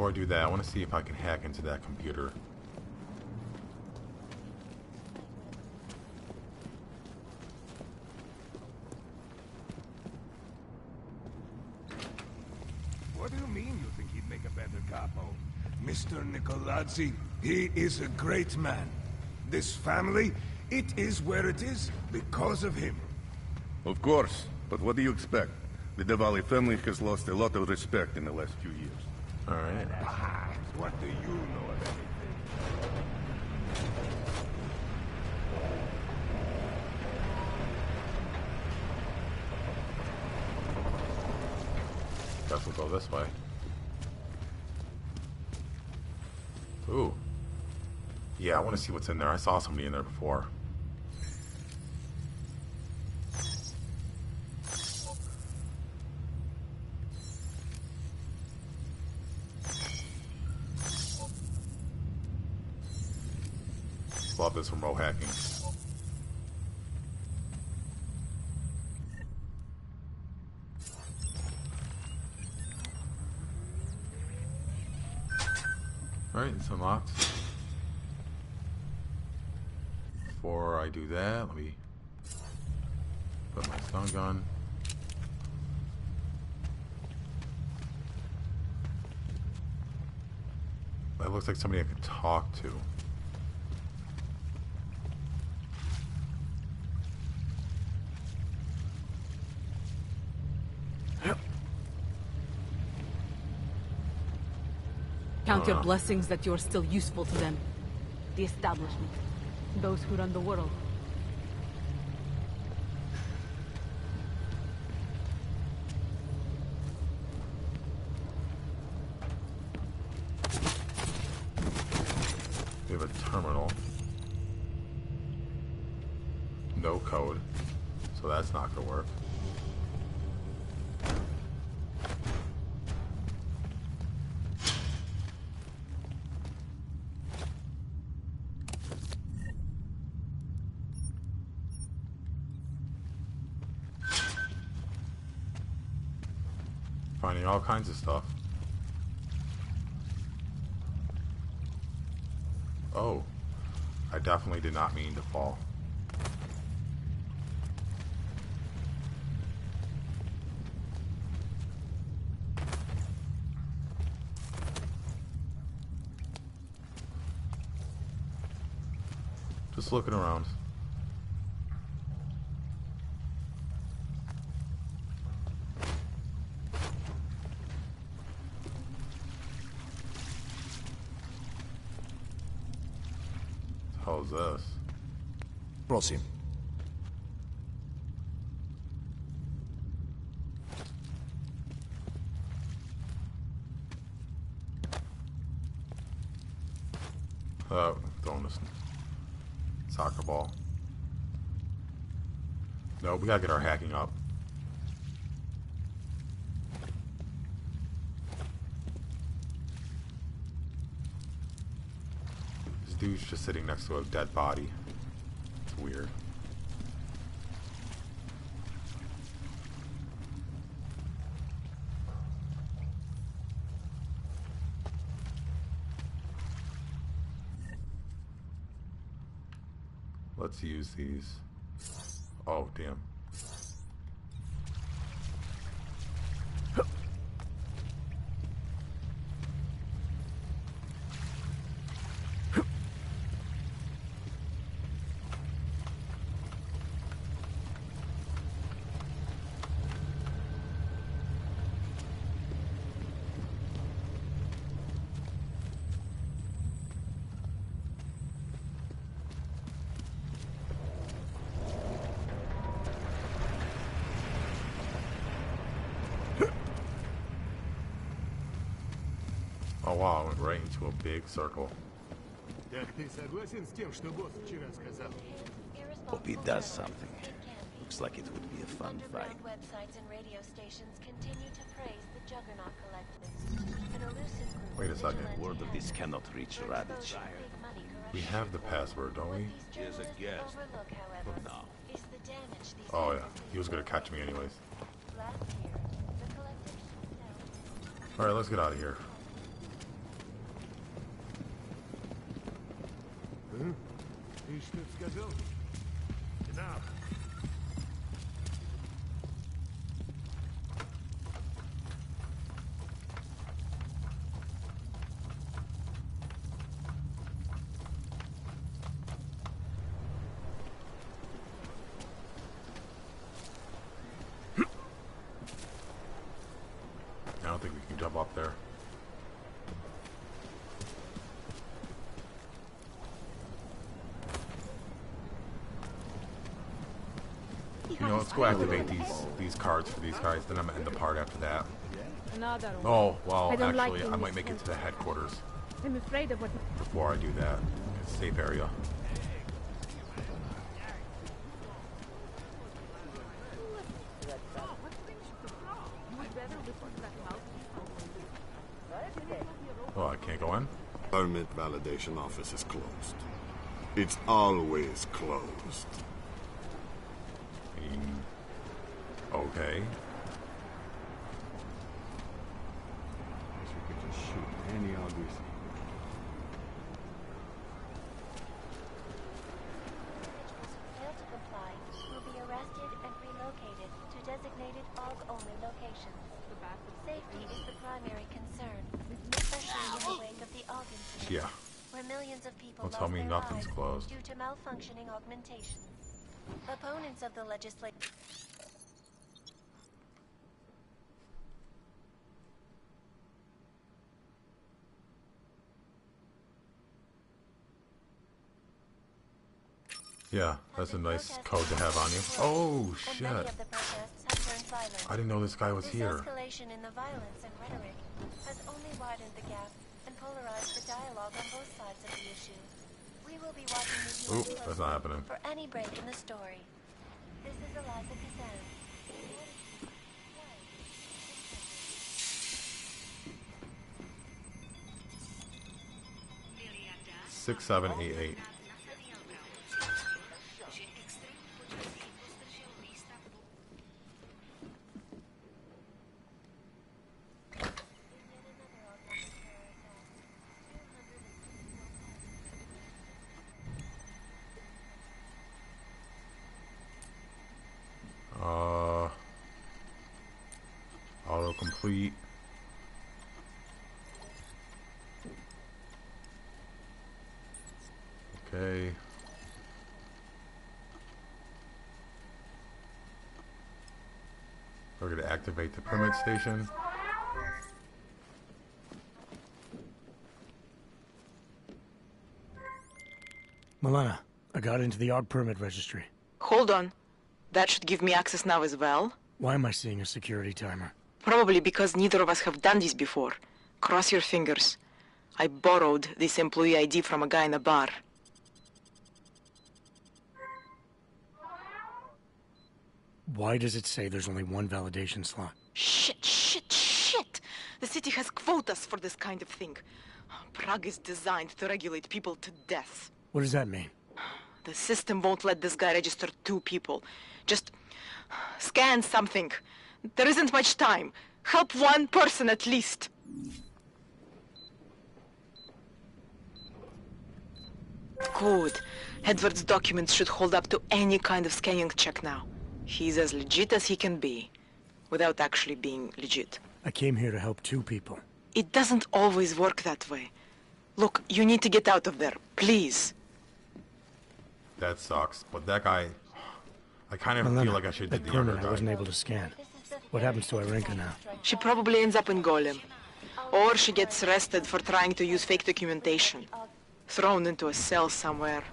Speaker 1: before I do that, I want to see if I can hack into that computer.
Speaker 11: What do you mean you think he'd make a better capo? Mr. Nicolazzi, he is a great man. This family, it is where it is because of him.
Speaker 12: Of course, but what do you expect? The Diwali family has lost a lot of respect in the last few years.
Speaker 1: Alright.
Speaker 11: What do you know of anything?
Speaker 1: Guess we'll go this way. Ooh. Yeah, I want to see what's in there. I saw somebody in there before. Love this remote hacking. Alright, it's unlocked. Before I do that, let me put my stun gun. That looks like somebody I could talk to.
Speaker 16: Count your blessings that you're still useful to them. The establishment. Those who run the world.
Speaker 1: We have a terminal. No code. So that's not going to work. Finding all kinds of stuff. Oh, I definitely did not mean to fall. Just looking around. How's this?
Speaker 21: Prosím.
Speaker 1: Throwing this soccer ball. No, we gotta get our hacking up. This dude's just sitting next to a dead body. It's weird. Let's use these. Oh, damn. Oh wow, I went right into a big circle.
Speaker 10: Hope he does something. Looks like it would be a fun fight.
Speaker 3: Websites and radio stations continue to praise the Juggernaut Collective. An elusive group
Speaker 1: Wait a second.
Speaker 10: Word of this cannot reach Radich.
Speaker 1: We have the password, don't we?
Speaker 12: Here's a guess.
Speaker 10: No.
Speaker 1: Oh yeah, he was gonna catch me anyways. Alright, let's get out of here.
Speaker 19: Enough.
Speaker 1: I don't think we can jump up there. You know, let's go activate these cards for these guys, then I'm gonna end the part after that. Oh, well, actually, I might make it to the headquarters
Speaker 6: I'm afraid of what...
Speaker 1: before I do that. It's a safe area. Oh, I can't go in?
Speaker 12: Permit validation office is closed. It's always closed.
Speaker 1: Okay.
Speaker 5: Guess we could just shoot any obvious.
Speaker 3: Fail to comply will be arrested and relocated to designated AUG-only locations. Safety is the primary concern, especially in the wake of the AUG incident,
Speaker 1: Yeah.
Speaker 3: where millions of people
Speaker 1: Don't
Speaker 3: lost
Speaker 1: tell me
Speaker 3: their
Speaker 1: nothing's
Speaker 3: lives
Speaker 1: closed.
Speaker 3: due to malfunctioning augmentations. Opponents of the legislation.
Speaker 1: Yeah, that's a nice code to have on you. Oh, shit. I didn't know this guy was here.
Speaker 3: This escalation in the violence and rhetoric has only widened the gap and polarized the dialogue on both sides of the issue. We will be watching the US
Speaker 1: Oop, that's not happening.
Speaker 3: for any break in the story. This is Eliza Kazan.
Speaker 1: 6788. Autocomplete. Okay. We're going to activate the permit station.
Speaker 2: Milena, I got into the AUG permit registry.
Speaker 7: Hold on. That should give me access now as well.
Speaker 2: Why am I seeing a security timer?
Speaker 7: Probably because neither of us have done this before. Cross your fingers. I borrowed this employee ID from a guy in a bar.
Speaker 2: Why does it say there's only one validation slot?
Speaker 7: Shit! The city has quotas for this kind of thing. Prague is designed to regulate people to death.
Speaker 2: What does that mean?
Speaker 7: The system won't let this guy register 2 people. Just scan something. There isn't much time. Help 1 person at least. Good. Edward's documents should hold up to any kind of scanning check now. He's as legit as he can be, without actually being legit.
Speaker 2: I came here to help 2 people.
Speaker 7: It doesn't always work that way. Look, you need to get out of there, please.
Speaker 1: That sucks. But that guy, I kind of
Speaker 2: Milena,
Speaker 1: feel like I should do
Speaker 2: that
Speaker 1: the other
Speaker 2: permit I
Speaker 1: guy.
Speaker 2: wasn't able to scan. What happens to Irenka now?
Speaker 7: She probably ends up in Golem. Or she gets arrested for trying to use fake documentation. Thrown into a cell somewhere.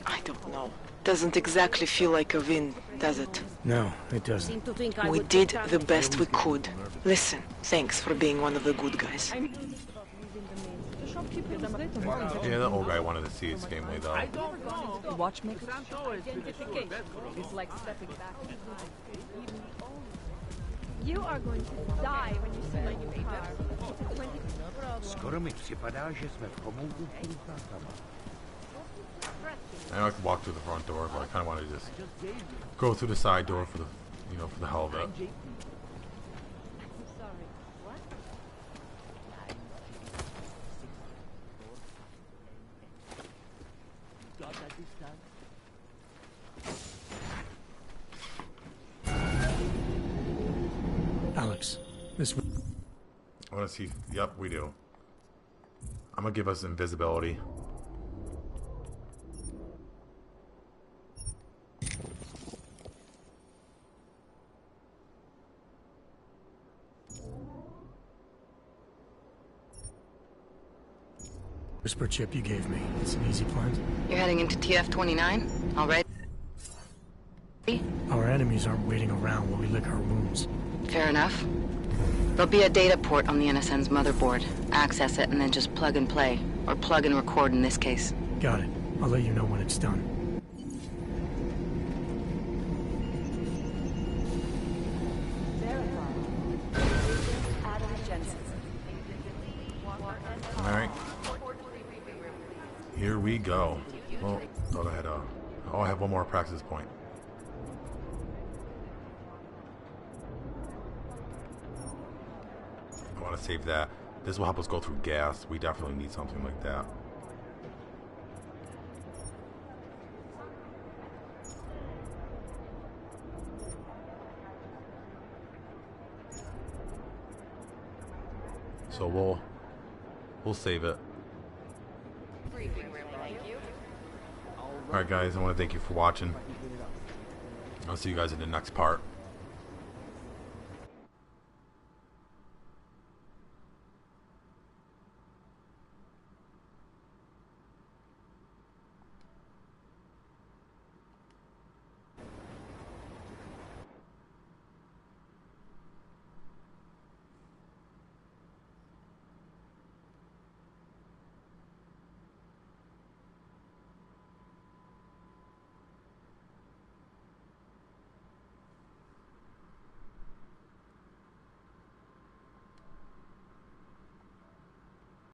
Speaker 7: I don't know. Doesn't exactly feel like a win, does it?
Speaker 2: No, it doesn't.
Speaker 7: We did the best we could. Listen, thanks for being one of the good guys.
Speaker 1: Yeah, the old guy wanted to see his family though.
Speaker 22: Watchmaker identification is like stepping back in time.
Speaker 6: You are going to die when you see my new car.
Speaker 4: Skoro mi připadá, že jsme v komoudu půlkátama.
Speaker 1: I know I could walk through the front door, but I kind of want to just go through the side door for the, for the hell of it.
Speaker 17: God, that
Speaker 2: Alex, this...
Speaker 1: I want to see... Yep, we do. I'm going to give us invisibility.
Speaker 2: Whisper chip you gave me. It's an easy plant.
Speaker 14: You're heading into TF-29? All right?
Speaker 2: Our enemies aren't waiting around while we lick our wounds.
Speaker 14: Fair enough. There'll be a data port on the NSN's motherboard. Access it and then just plug and play. Or plug and record in this case.
Speaker 2: Got it. I'll let you know when it's done.
Speaker 1: Alright. Here we go. Well, thought I had a... Oh, I have one more practice point. I want to save that. This will help us go through gas. We definitely need something like that. So we'll save it. Alright guys, I want to thank you for watching. I'll see you guys in the next part.